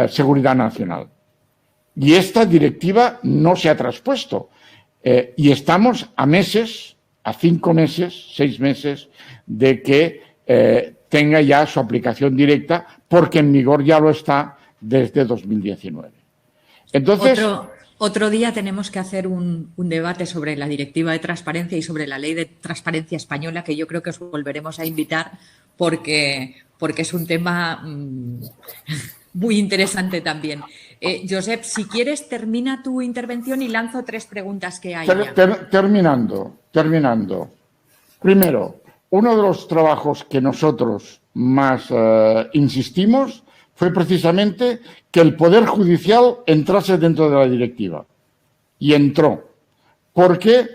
seguridad nacional. Y esta directiva no se ha traspuesto. Y estamos a meses, a 5 meses, 6 meses, de que tenga ya su aplicación directa, porque en vigor ya lo está desde 2019. Entonces, otro día tenemos que hacer un debate sobre la Directiva de Transparencia y sobre la Ley de Transparencia Española, que yo creo que os volveremos a invitar porque es un tema muy interesante también. Josep, si quieres, termina tu intervención y lanzo 3 preguntas que hay. Terminando. Primero, uno de los trabajos que nosotros más insistimos fue precisamente que el Poder Judicial entrase dentro de la directiva. Y entró. Porque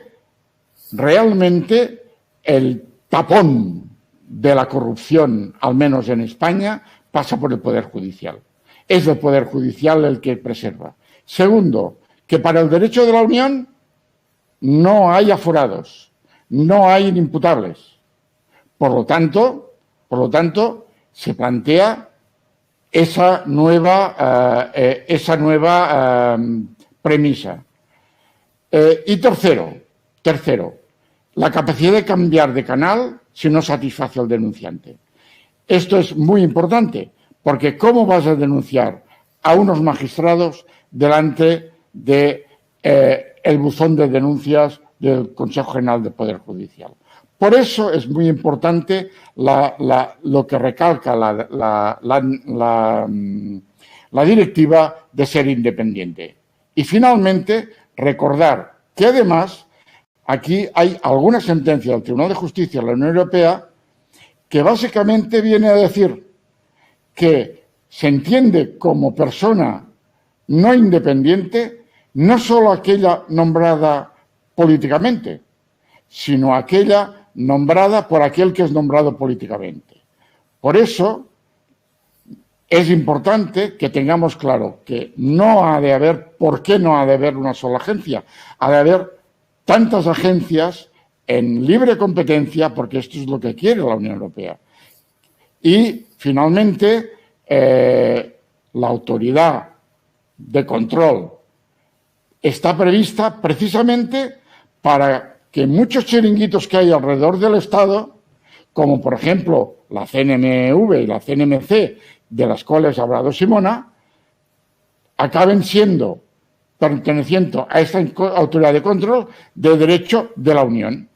realmente el tapón de la corrupción, al menos en España, pasa por el Poder Judicial. Es el Poder Judicial el que preserva. Segundo, que para el derecho de la Unión no hay aforados, no hay inimputables. Por lo tanto, se plantea esa nueva premisa. Y tercero, la capacidad de cambiar de canal si no satisface al denunciante. Esto es muy importante, porque ¿cómo vas a denunciar a unos magistrados delante de el buzón de denuncias del Consejo General del Poder Judicial? Por eso es muy importante lo que recalca la directiva de ser independiente. Y finalmente, recordar que además aquí hay alguna sentencia del Tribunal de Justicia de la Unión Europea que básicamente viene a decir que se entiende como persona no independiente no solo aquella nombrada políticamente, sino aquella nombrada por aquel que es nombrado políticamente. Por eso es importante que tengamos claro que no ha de haber, ¿por qué no ha de haber una sola agencia? Ha de haber tantas agencias en libre competencia, porque esto es lo que quiere la Unión Europea. Y, finalmente, la autoridad de control está prevista precisamente para que muchos chiringuitos que hay alrededor del Estado, como por ejemplo la CNMV y la CNMC, de las cuales ha hablado Simona, acaben perteneciendo a esta autoridad de control de derecho de la Unión.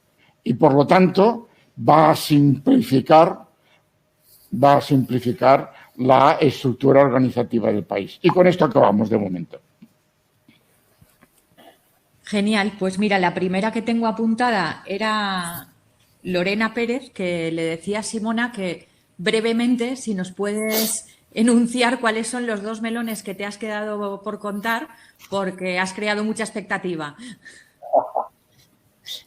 Y por lo tanto va a simplificar la estructura organizativa del país. Y con esto acabamos de momento. Genial, pues mira, la primera que tengo apuntada era Lorena Pérez, que le decía a Simona que brevemente, si nos puedes enunciar cuáles son los 2 melones que te has quedado por contar, porque has creado mucha expectativa.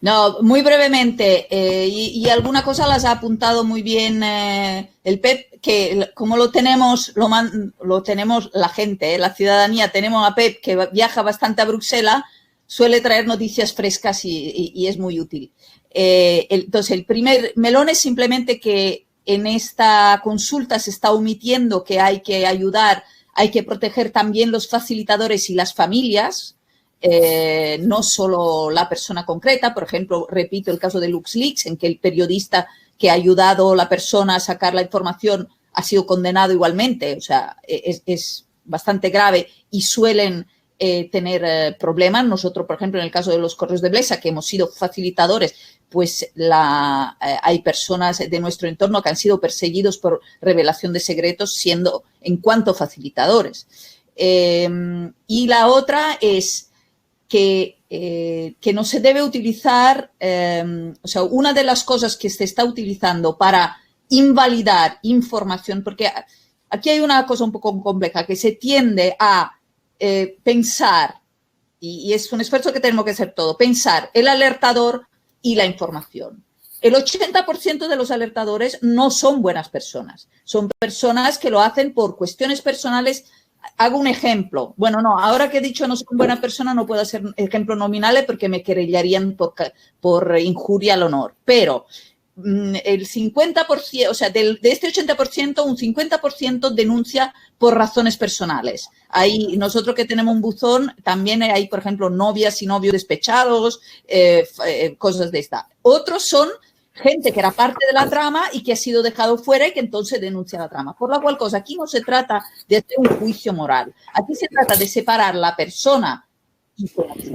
No, muy brevemente, y alguna cosa las ha apuntado muy bien el Pep, que como lo tenemos la gente, la ciudadanía, tenemos a Pep que viaja bastante a Bruselas, suele traer noticias frescas y es muy útil. Entonces, el primer melón es simplemente que en esta consulta se está omitiendo que hay que ayudar, hay que proteger también los facilitadores y las familias, no solo la persona concreta. Por ejemplo, repito el caso de LuxLeaks, en que el periodista que ha ayudado a la persona a sacar la información ha sido condenado igualmente. O sea, es bastante grave y suelen tener problemas. Nosotros, por ejemplo, en el caso de los Correos de Blesa, que hemos sido facilitadores, pues hay personas de nuestro entorno que han sido perseguidos por revelación de secretos siendo en cuanto facilitadores. Y la otra es que no se debe utilizar, o sea, una de las cosas que se está utilizando para invalidar información, porque aquí hay una cosa un poco compleja, que se tiende a pensar, y es un esfuerzo que tenemos que hacer todo, pensar el alertador y la información. El 80% de los alertadores no son buenas personas, son personas que lo hacen por cuestiones personales. Hago un ejemplo. Bueno, no, ahora que he dicho no soy buena persona no puedo hacer ejemplos nominales porque me querellarían por injuria al honor. Pero el 50%, o sea, de este 80%, un 50% denuncia por razones personales. Hay, nosotros que tenemos un buzón, también hay, por ejemplo, novias y novios despechados, cosas de esta. Otros son gente que era parte de la trama y que ha sido dejado fuera y que entonces denuncia la trama. Por la cual cosa, aquí no se trata de hacer un juicio moral. Aquí se trata de separar la persona y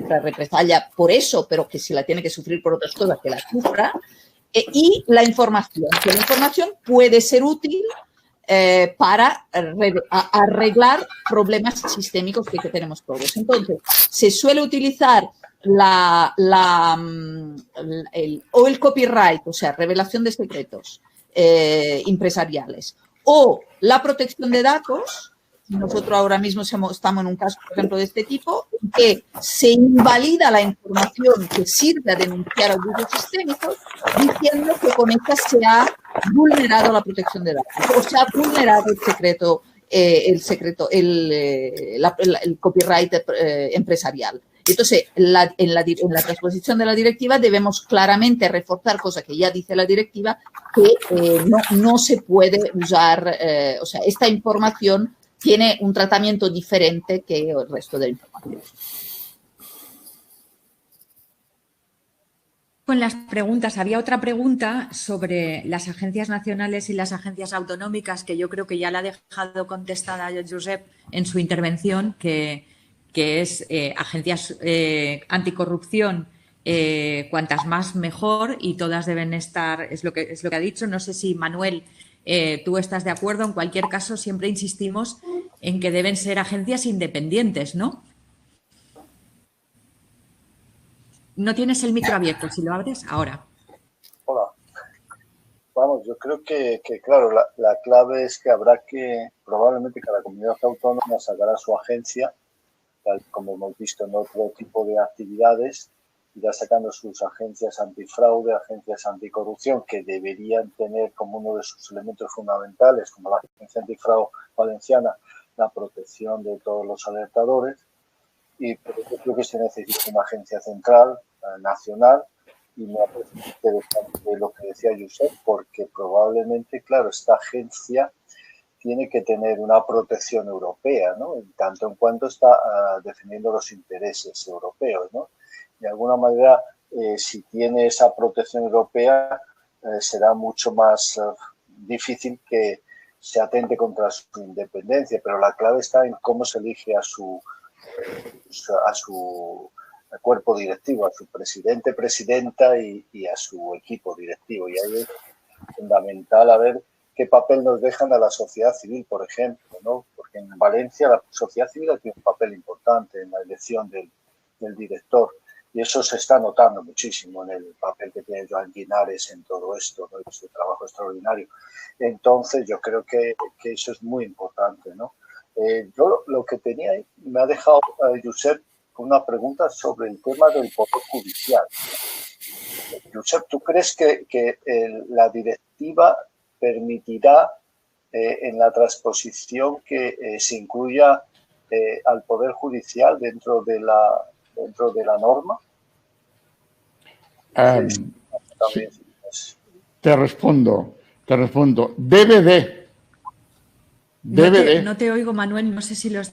la represalia por eso, pero que si la tiene que sufrir por otras cosas, que la sufra, y la información. Que la información puede ser útil para arreglar problemas sistémicos que tenemos todos. Entonces, se suele utilizar el copyright, o sea, revelación de secretos empresariales, o la protección de datos. Nosotros ahora mismo estamos en un caso, por ejemplo, de este tipo, que se invalida la información que sirve a denunciar abusos sistémicos, diciendo que con esta se ha vulnerado la protección de datos o se ha vulnerado el copyright empresarial. Entonces, en la transposición de la directiva debemos claramente reforzar, cosa que ya dice la directiva, que no se puede usar, o sea, esta información tiene un tratamiento diferente que el resto de la información. Con las preguntas, había otra pregunta sobre las agencias nacionales y las agencias autonómicas, que yo creo que ya la ha dejado contestada Josep en su intervención, que es agencias anticorrupción, cuantas más mejor, y todas deben estar, es lo que ha dicho. No sé si Manuel, tú estás de acuerdo. En cualquier caso, siempre insistimos en que deben ser agencias independientes, ¿no? No tienes el micro abierto, si lo abres ahora. Hola. Vamos, yo creo que claro, la clave es que habrá que, probablemente cada comunidad autónoma sacará su agencia, tal como hemos visto en otro tipo de actividades, irá sacando sus agencias antifraude, agencias anticorrupción, que deberían tener como uno de sus elementos fundamentales, como la agencia antifraude valenciana, la protección de todos los alertadores. Y por eso creo que se necesita una agencia central, nacional, y me parece interesante lo que decía Josep, porque probablemente, claro, esta agencia tiene que tener una protección europea, ¿no? En tanto en cuanto está defendiendo los intereses europeos, ¿no? De alguna manera, si tiene esa protección europea, será mucho más difícil que se atente contra su independencia, pero la clave está en cómo se elige a su cuerpo directivo, a su presidente, presidenta y a su equipo directivo. Y ahí es fundamental a ver qué papel nos dejan a la sociedad civil, por ejemplo, ¿no? Porque en Valencia la sociedad civil tiene un papel importante en la elección del director. Y eso se está notando muchísimo en el papel que tiene Joan Guinares en todo esto, ¿no? Este trabajo extraordinario. Entonces, yo creo que eso es muy importante, ¿no? Yo lo que tenía ahí, me ha dejado Josep una pregunta sobre el tema del Poder Judicial. Josep, ¿tú crees que la directiva permitirá en la transposición que se incluya al Poder Judicial dentro de la norma? Sí. Te respondo. Debe de. No te oigo, Manuel. No sé si los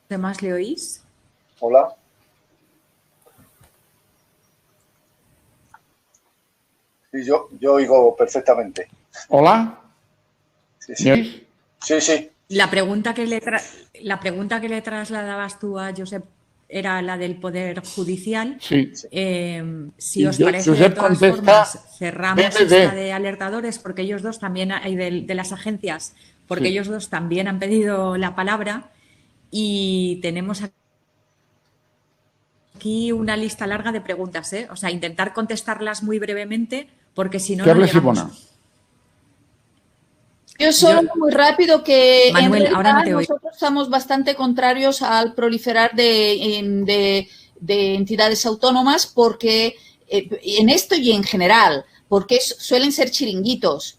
demás le oís. Hola. Sí, yo oigo perfectamente. Hola. Sí. Sí. La pregunta que le trasladabas tú a Josep era la del Poder Judicial. Sí. Si os parece, de todas formas, cerramos esta de alertadores, porque ellos dos también, hay de las agencias, porque ellos dos también han pedido la palabra, y tenemos aquí una lista larga de preguntas, ¿eh? O sea, intentar contestarlas muy brevemente, porque si no, ¿Qué no hable llegamos. Simona? Yo solo muy rápido que Manuel, en ahora no realidad te oigo. nosotros estamos bastante contrarios al proliferar de entidades autónomas porque en esto y en general, porque suelen ser chiringuitos.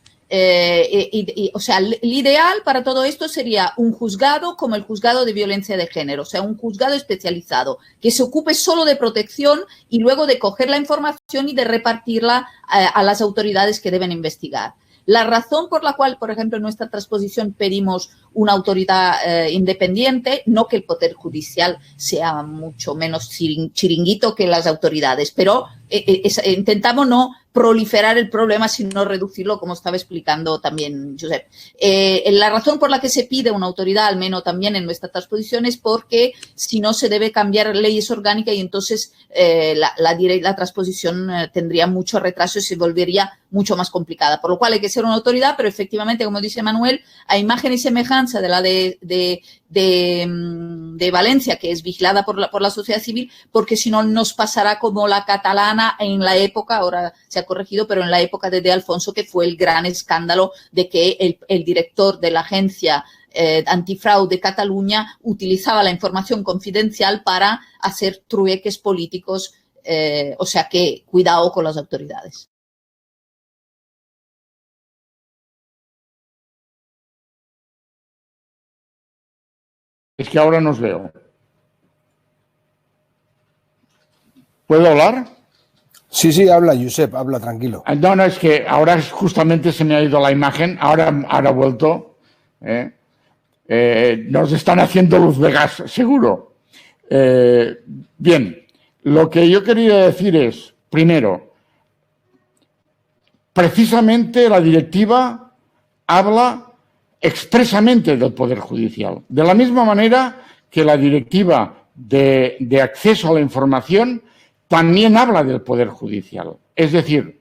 O sea, el ideal para todo esto sería un juzgado como el juzgado de violencia de género, o sea, un juzgado especializado que se ocupe solo de protección y luego de coger la información y de repartirla a las autoridades que deben investigar. La razón por la cual, por ejemplo, en nuestra transposición pedimos una autoridad independiente, no que el Poder Judicial sea mucho menos chiringuito que las autoridades, pero intentamos no proliferar el problema, sino reducirlo, como estaba explicando también Josep. La razón por la que se pide una autoridad, al menos también en nuestra transposición, es porque si no se debe cambiar leyes orgánicas y entonces la transposición tendría mucho retraso y se volvería mucho más complicada. Por lo cual hay que ser una autoridad, pero efectivamente, como dice Manuel, a imagen y semejanza de la de Valencia, que es vigilada por la sociedad civil, porque si no nos pasará como la catalana en la época, ahora se ha corregido, pero en la época de Alfonso, que fue el gran escándalo de que el director de la agencia antifraude de Cataluña utilizaba la información confidencial para hacer trueques políticos, o sea que cuidado con las autoridades. Es que ahora nos veo. ¿Puedo hablar? Sí, habla, Josep, habla, tranquilo. No, es que ahora justamente se me ha ido la imagen, ahora ha vuelto. Nos están haciendo luz de gas, seguro. Bien, lo que yo quería decir es, primero, precisamente la directiva habla expresamente del Poder Judicial, de la misma manera que la directiva de acceso a la información también habla del Poder Judicial. Es decir,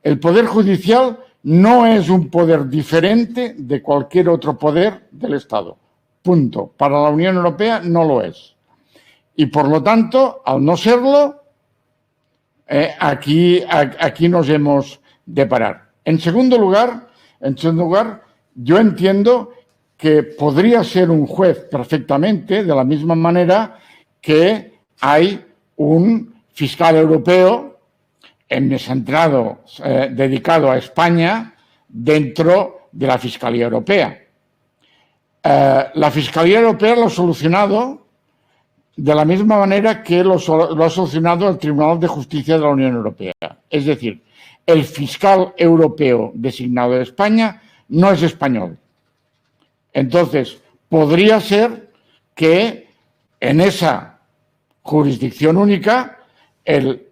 el Poder Judicial no es un poder diferente de cualquier otro poder del Estado. Punto. Para la Unión Europea no lo es. Y por lo tanto, al no serlo, aquí nos hemos de parar. En segundo lugar, yo entiendo que podría ser un juez perfectamente, de la misma manera que hay un fiscal europeo centrado, dedicado a España dentro de la Fiscalía Europea. La Fiscalía Europea lo ha solucionado de la misma manera que lo ha solucionado el Tribunal de Justicia de la Unión Europea. Es decir, el fiscal europeo designado de España no es español. Entonces, podría ser que en esa jurisdicción única el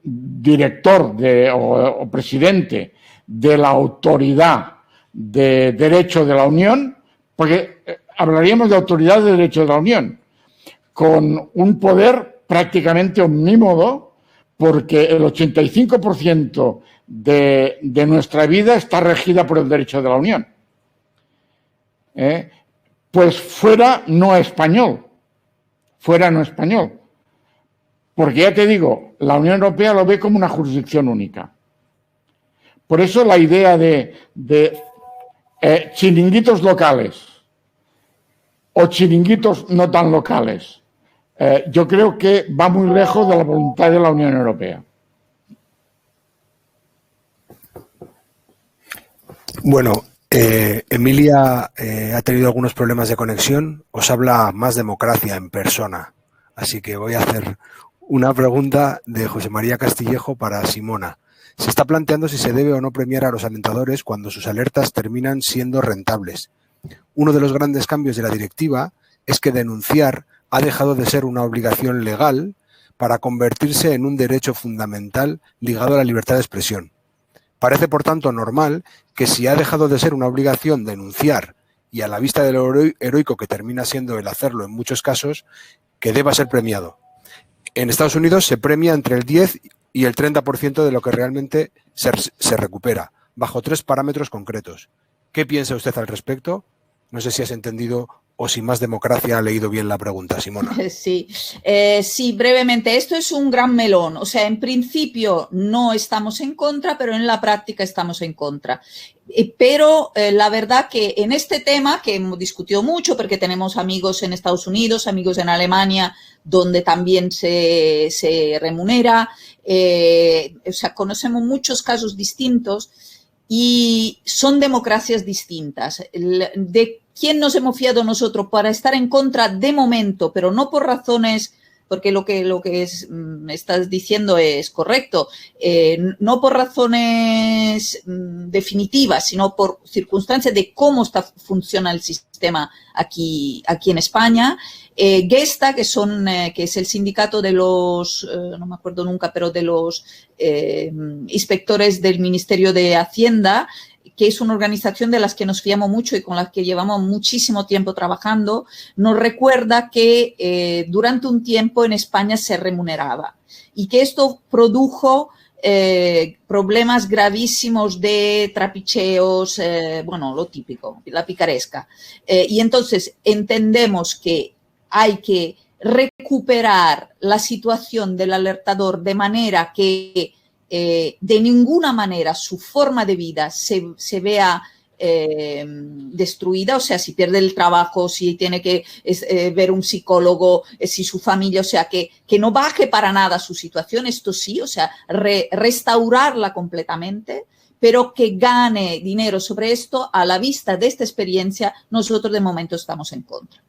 director o presidente de la autoridad de derecho de la Unión, porque hablaríamos de autoridad de derecho de la Unión, con un poder prácticamente omnímodo, porque el 85% de nuestra vida está regida por el derecho de la Unión. Pues fuera no español. Porque ya te digo, la Unión Europea lo ve como una jurisdicción única. Por eso la idea de chiringuitos locales o chiringuitos no tan locales, yo creo que va muy lejos de la voluntad de la Unión Europea. Bueno, Emilia ha tenido algunos problemas de conexión. Os habla Más Democracia en persona. Así que voy a hacer una pregunta de José María Castillejo para Simona. Se está planteando si se debe o no premiar a los alentadores cuando sus alertas terminan siendo rentables. Uno de los grandes cambios de la directiva es que denunciar ha dejado de ser una obligación legal para convertirse en un derecho fundamental ligado a la libertad de expresión. Parece, por tanto, normal que si ha dejado de ser una obligación denunciar y a la vista de lo heroico que termina siendo el hacerlo en muchos casos, que deba ser premiado. En Estados Unidos se premia entre el 10 y el 30% de lo que realmente se recupera, bajo 3 parámetros concretos. ¿Qué piensa usted al respecto? No sé si has entendido o si Más Democracia ha leído bien la pregunta, Simona. Sí, sí, brevemente. Esto es un gran melón. O sea, en principio no estamos en contra, pero en la práctica estamos en contra. Pero la verdad que en este tema, que hemos discutido mucho, porque tenemos amigos en Estados Unidos, amigos en Alemania, donde también se remunera, o sea, conocemos muchos casos distintos y son democracias distintas. ¿De quién nos hemos fiado nosotros para estar en contra de momento, pero no por razones, porque lo que estás diciendo es correcto, no por razones definitivas, sino por circunstancias de cómo funciona el sistema aquí en España? Gesta, que es el sindicato de los, no me acuerdo nunca, pero de los inspectores del Ministerio de Hacienda, que es una organización de las que nos fiamos mucho y con las que llevamos muchísimo tiempo trabajando, nos recuerda que durante un tiempo en España se remuneraba y que esto produjo problemas gravísimos de trapicheos, bueno, lo típico, la picaresca. Y entonces entendemos que hay que recuperar la situación del alertador de manera que de ninguna manera su forma de vida se vea destruida, o sea, si pierde el trabajo, si tiene que ver un psicólogo, si su familia, o sea, que no baje para nada su situación, esto sí, o sea, restaurarla completamente, pero que gane dinero sobre esto. A la vista de esta experiencia, nosotros de momento estamos en contra.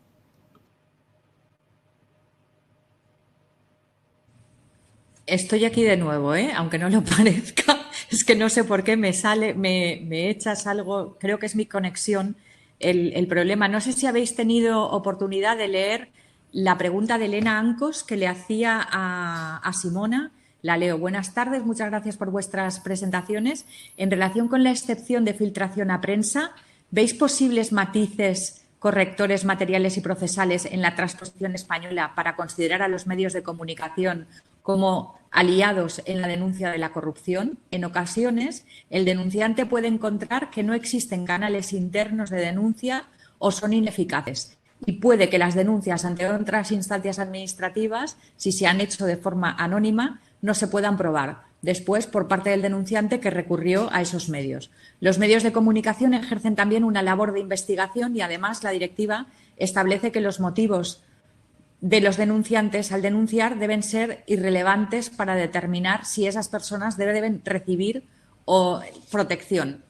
Estoy aquí de nuevo, aunque no lo parezca. Es que no sé por qué me sale, me echas algo, creo que es mi conexión el problema. No sé si habéis tenido oportunidad de leer la pregunta de Elena Ancos que le hacía a Simona. La leo. Buenas tardes, muchas gracias por vuestras presentaciones. En relación con la excepción de filtración a prensa, ¿veis posibles matices, correctores materiales y procesales en la transposición española para considerar a los medios de comunicación como aliados en la denuncia de la corrupción? En ocasiones, el denunciante puede encontrar que no existen canales internos de denuncia o son ineficaces. Y puede que las denuncias ante otras instancias administrativas, si se han hecho de forma anónima, no se puedan probar después por parte del denunciante que recurrió a esos medios. Los medios de comunicación ejercen también una labor de investigación y, además, la directiva establece que los motivos de los denunciantes al denunciar deben ser irrelevantes para determinar si esas personas deben recibir protección.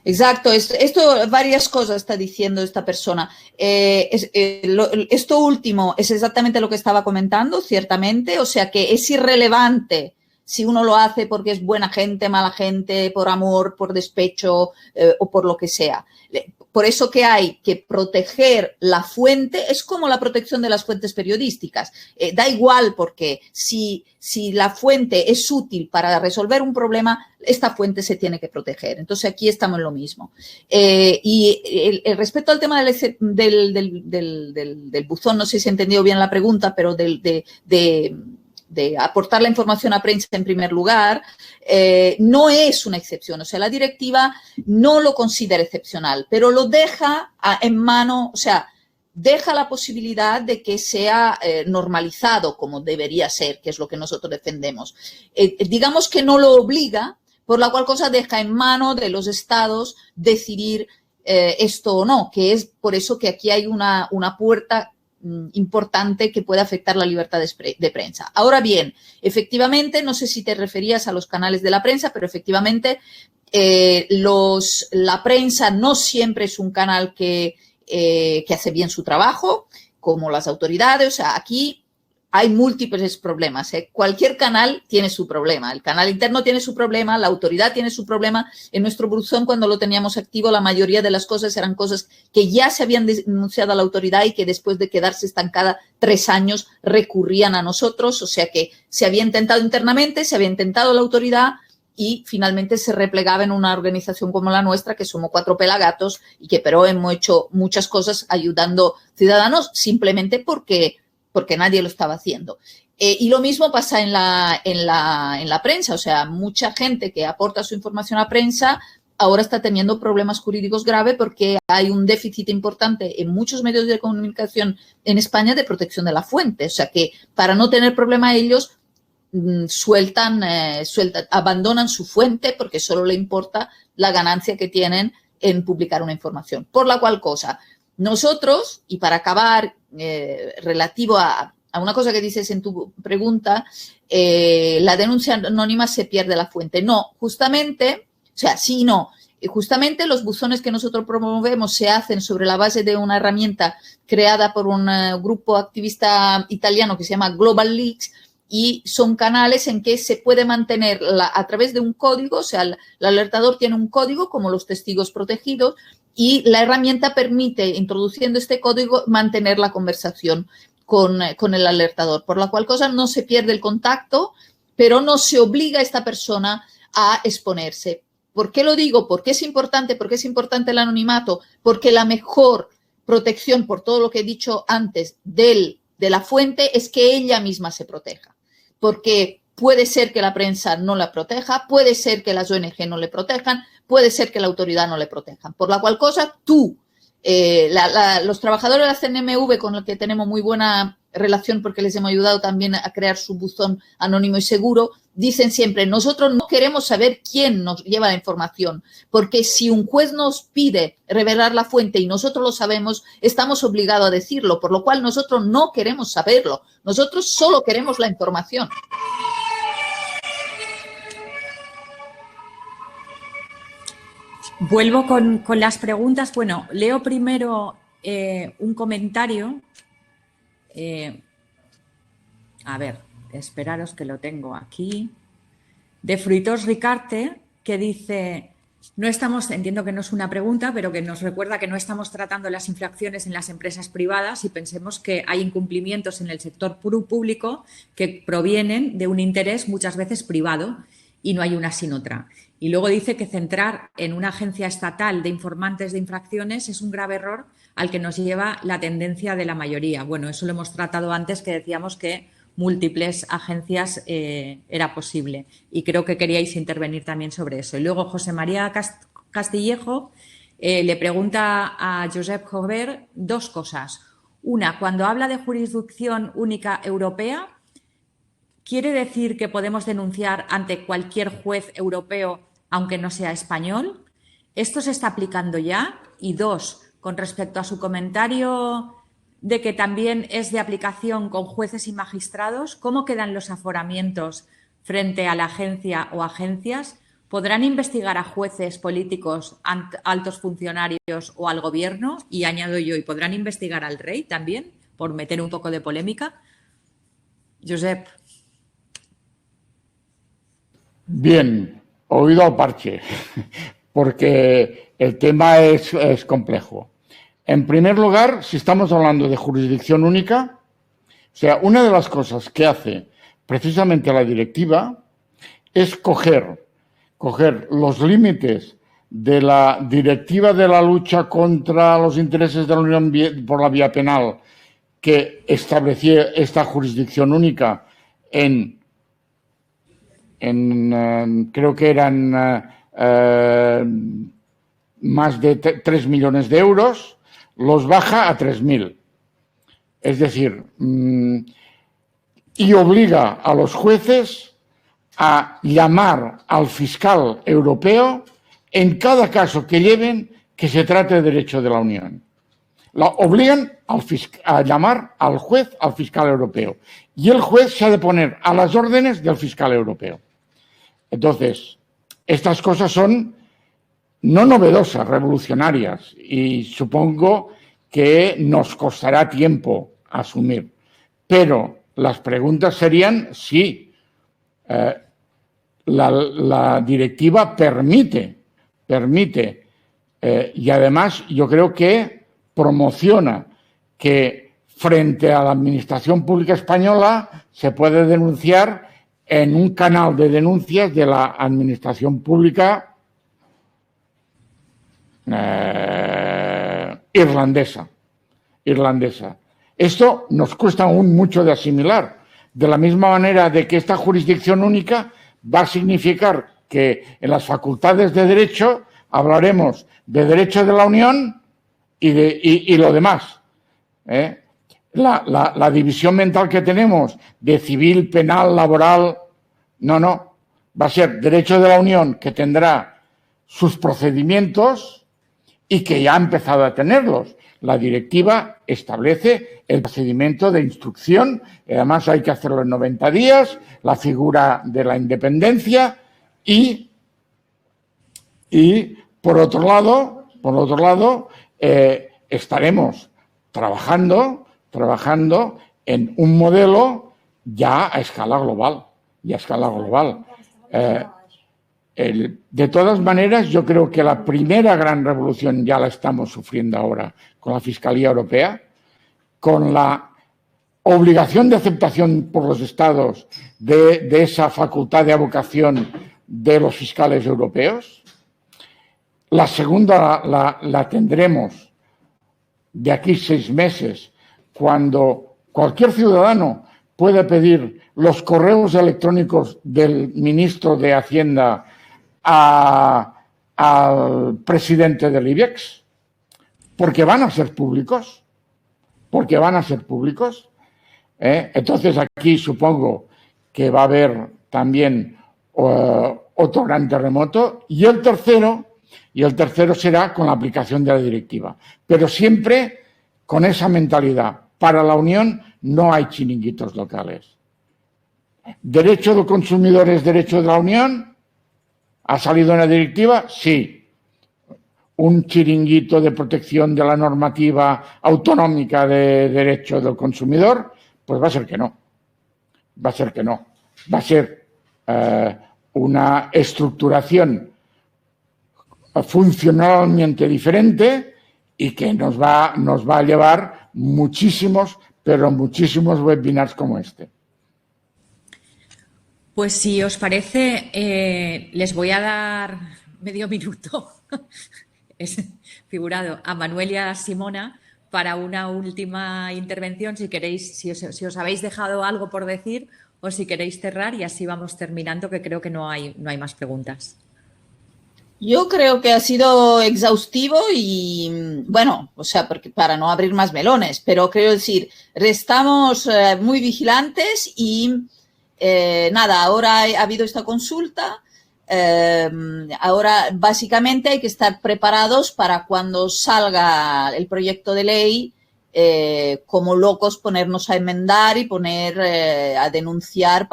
Exacto, esto varias cosas está diciendo esta persona. Esto último es exactamente lo que estaba comentando, ciertamente, o sea que es irrelevante si uno lo hace porque es buena gente, mala gente, por amor, por despecho o por lo que sea. Por eso que hay que proteger la fuente, es como la protección de las fuentes periodísticas. Da igual porque si la fuente es útil para resolver un problema, esta fuente se tiene que proteger. Entonces aquí estamos en lo mismo. Y respecto al tema del buzón, no sé si he entendido bien la pregunta, pero de aportar la información a prensa en primer lugar, no es una excepción. O sea, la directiva no lo considera excepcional, pero lo deja en mano, o sea, deja la posibilidad de que sea normalizado como debería ser, que es lo que nosotros defendemos. Digamos que no lo obliga, por la cual cosa deja en mano de los estados decidir esto o no, que es por eso que aquí hay una puerta importante que puede afectar la libertad de prensa. Ahora bien, efectivamente, no sé si te referías a los canales de la prensa, pero efectivamente la prensa no siempre es un canal que hace bien su trabajo, como las autoridades. O sea, aquí hay múltiples problemas. Cualquier canal tiene su problema. El canal interno tiene su problema, la autoridad tiene su problema. En nuestro buzón, cuando lo teníamos activo, la mayoría de las cosas eran cosas que ya se habían denunciado a la autoridad y que después de quedarse estancada 3 años recurrían a nosotros. O sea que se había intentado internamente, se había intentado la autoridad y finalmente se replegaba en una organización como la nuestra, que somos 4 pelagatos y que pero hemos hecho muchas cosas ayudando ciudadanos simplemente porque nadie lo estaba haciendo. Y lo mismo pasa en la prensa, o sea, mucha gente que aporta su información a prensa ahora está teniendo problemas jurídicos graves porque hay un déficit importante en muchos medios de comunicación en España de protección de la fuente. O sea que para no tener problema ellos abandonan su fuente porque solo le importa la ganancia que tienen en publicar una información. Por la cual cosa, nosotros, y para acabar, relativo a una cosa que dices en tu pregunta, la denuncia anónima se pierde la fuente. No, justamente... O sea, sí y no. Justamente los buzones que nosotros promovemos se hacen sobre la base de una herramienta creada por un grupo activista italiano que se llama Global Leaks y son canales en que se puede mantener a través de un código, o sea, el alertador tiene un código como los testigos protegidos y la herramienta permite, introduciendo este código, mantener la conversación con el alertador, por la cual cosa no se pierde el contacto, pero no se obliga a esta persona a exponerse. ¿Por qué lo digo? ¿Por qué es importante? ¿Por qué es importante el anonimato? Porque la mejor protección, por todo lo que he dicho antes, de la fuente es que ella misma se proteja. Porque puede ser que la prensa no la proteja, puede ser que las ONG no le protejan, puede ser que la autoridad no le protejan. Por la cual cosa, tú, los trabajadores de la CNMV con los que tenemos muy buena relación porque les hemos ayudado también a crear su buzón anónimo y seguro, dicen siempre, nosotros no queremos saber quién nos lleva la información, porque si un juez nos pide revelar la fuente y nosotros lo sabemos, estamos obligados a decirlo, por lo cual nosotros no queremos saberlo, nosotros solo queremos la información. Vuelvo con las preguntas. Bueno, leo primero un comentario. A ver, esperaros que lo tengo aquí. De Fruitós Ricarte, que dice, no estamos, entiendo que no es una pregunta, pero que nos recuerda que no estamos tratando las infracciones en las empresas privadas y pensemos que hay incumplimientos en el sector público que provienen de un interés muchas veces privado y no hay una sin otra. Y luego dice que centrar en una agencia estatal de informantes de infracciones es un grave error al que nos lleva la tendencia de la mayoría. Bueno, eso lo hemos tratado antes, que decíamos que múltiples agencias era posible y creo que queríais intervenir también sobre eso. Y luego José María Castillejo le pregunta a Josep Jover dos cosas. Una, cuando habla de jurisdicción única europea, ¿quiere decir que podemos denunciar ante cualquier juez europeo aunque no sea español? ¿Esto se está aplicando ya? Y dos, con respecto a su comentario de que también es de aplicación con jueces y magistrados, ¿cómo quedan los aforamientos frente a la agencia o agencias? ¿Podrán investigar a jueces, políticos, altos funcionarios o al gobierno? Y añado yo, ¿y podrán investigar al rey también, por meter un poco de polémica? Josep. Bien, oído al parche, porque el tema es complejo. En primer lugar, si estamos hablando de jurisdicción única, o sea, una de las cosas que hace precisamente la directiva es coger los límites de la directiva de la lucha contra los intereses de la Unión por la vía penal, que establecía esta jurisdicción única creo que eran más de 3 millones de euros, los baja a 3.000. Es decir, y obliga a los jueces a llamar al fiscal europeo en cada caso que lleven que se trate de derecho de la Unión. Obligan a llamar al juez, al fiscal europeo. Y el juez se ha de poner a las órdenes del fiscal europeo. Entonces, estas cosas son no novedosas, revolucionarias, y supongo que nos costará tiempo asumir. Pero las preguntas serían si la directiva permite, y además yo creo que promociona que frente a la Administración Pública Española se puede denunciar en un canal de denuncias de la Administración Pública irlandesa. Esto nos cuesta aún mucho de asimilar, de la misma manera de que esta jurisdicción única va a significar que en las facultades de derecho hablaremos de derecho de la Unión y lo demás. La división mental que tenemos de civil, penal, laboral, no. Va a ser derecho de la Unión, que tendrá sus procedimientos y que ya ha empezado a tenerlos. La directiva establece el procedimiento de instrucción, además hay que hacerlo en 90 días, la figura de la independencia y por otro lado, estaremos trabajando en un modelo ya a escala global. De todas maneras, yo creo que la primera gran revolución ya la estamos sufriendo ahora con la Fiscalía Europea, con la obligación de aceptación por los Estados de esa facultad de avocación de los fiscales europeos. La segunda la tendremos de aquí 6 meses, cuando cualquier ciudadano puede pedir los correos electrónicos del ministro de Hacienda al presidente del IBEX, porque van a ser públicos. Entonces aquí supongo que va a haber también otro gran terremoto, y el tercero será con la aplicación de la directiva, pero siempre con esa mentalidad. Para la Unión no hay chiringuitos locales. ¿Derecho del consumidor es derecho de la Unión? ¿Ha salido una directiva? Sí. ¿Un chiringuito de protección de la normativa autonómica de derecho del consumidor? Pues va a ser que no. Va a ser una estructuración funcionalmente diferente y que nos va a llevar muchísimos webinars como este. Pues si os parece, les voy a dar medio minuto, es figurado, a Manuel y a Simona para una última intervención, si queréis, si os habéis dejado algo por decir o si queréis cerrar, y así vamos terminando, que creo que no hay más preguntas. Yo creo que ha sido exhaustivo y, bueno, o sea, porque para no abrir más melones, pero quiero decir, estamos muy vigilantes y nada, ahora ha habido esta consulta, ahora básicamente hay que estar preparados para cuando salga el proyecto de ley, como locos ponernos a enmendar y a denunciar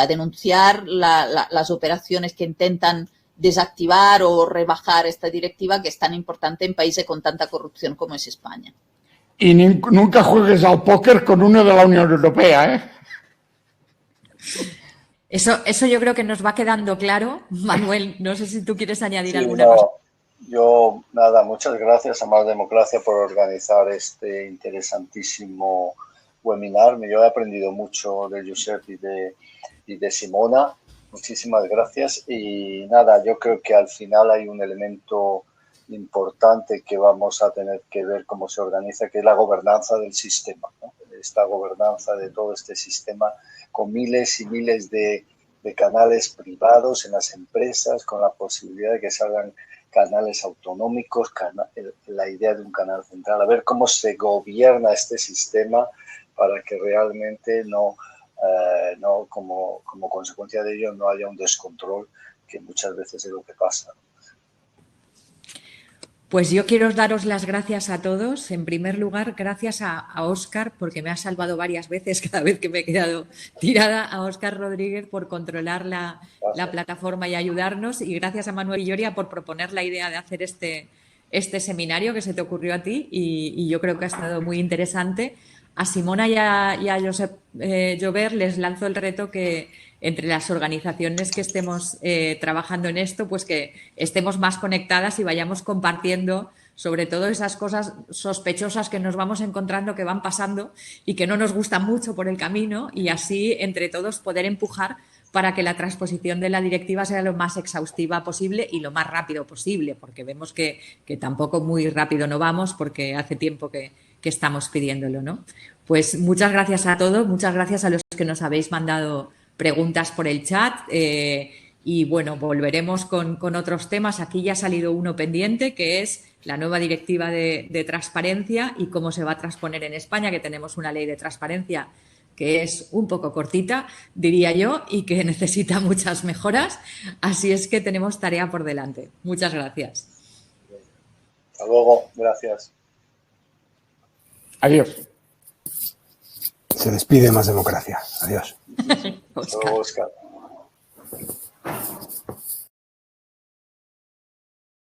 denunciar las operaciones que intentan desactivar o rebajar esta directiva que es tan importante en países con tanta corrupción como es España. Y nunca juegues al póker con uno de la Unión Europea, ¿eh? Eso yo creo que nos va quedando claro. Manuel, no sé si tú quieres añadir alguna cosa. Muchas gracias a Más Democracia por organizar este interesantísimo webinar. Yo he aprendido mucho de Josep y de Simona. Muchísimas gracias. Y nada, yo creo que al final hay un elemento importante que vamos a tener que ver cómo se organiza, que es la gobernanza del sistema, ¿no? Esta gobernanza de todo este sistema con miles y miles de canales privados en las empresas, con la posibilidad de que salgan canales autonómicos, la idea de un canal central, a ver cómo se gobierna este sistema para que realmente no como consecuencia de ello no haya un descontrol, que muchas veces es lo que pasa. Pues yo quiero daros las gracias a todos. En primer lugar, gracias a Óscar, porque me ha salvado varias veces cada vez que me he quedado tirada, a Óscar Rodríguez por controlar la plataforma y ayudarnos, y gracias a Manuel Villoria por proponer la idea de hacer este seminario que se te ocurrió a ti, y yo creo que ha estado muy interesante. A Simona y a Josep Jover les lanzo el reto que entre las organizaciones que estemos trabajando en esto, pues que estemos más conectadas y vayamos compartiendo sobre todo esas cosas sospechosas que nos vamos encontrando, que van pasando y que no nos gustan mucho por el camino, y así entre todos poder empujar para que la transposición de la directiva sea lo más exhaustiva posible y lo más rápido posible, porque vemos que tampoco muy rápido no vamos, porque hace tiempo que estamos pidiéndolo, ¿no? Pues muchas gracias a todos, muchas gracias a los que nos habéis mandado preguntas por el chat. Y bueno, volveremos con otros temas. Aquí ya ha salido uno pendiente, que es la nueva directiva de transparencia y cómo se va a transponer en España, que tenemos una ley de transparencia que es un poco cortita, diría yo, y que necesita muchas mejoras. Así es que tenemos tarea por delante. Muchas gracias. Hasta luego. Gracias. Adiós. Se despide Más Democracia. Adiós. Hasta luego, Óscar.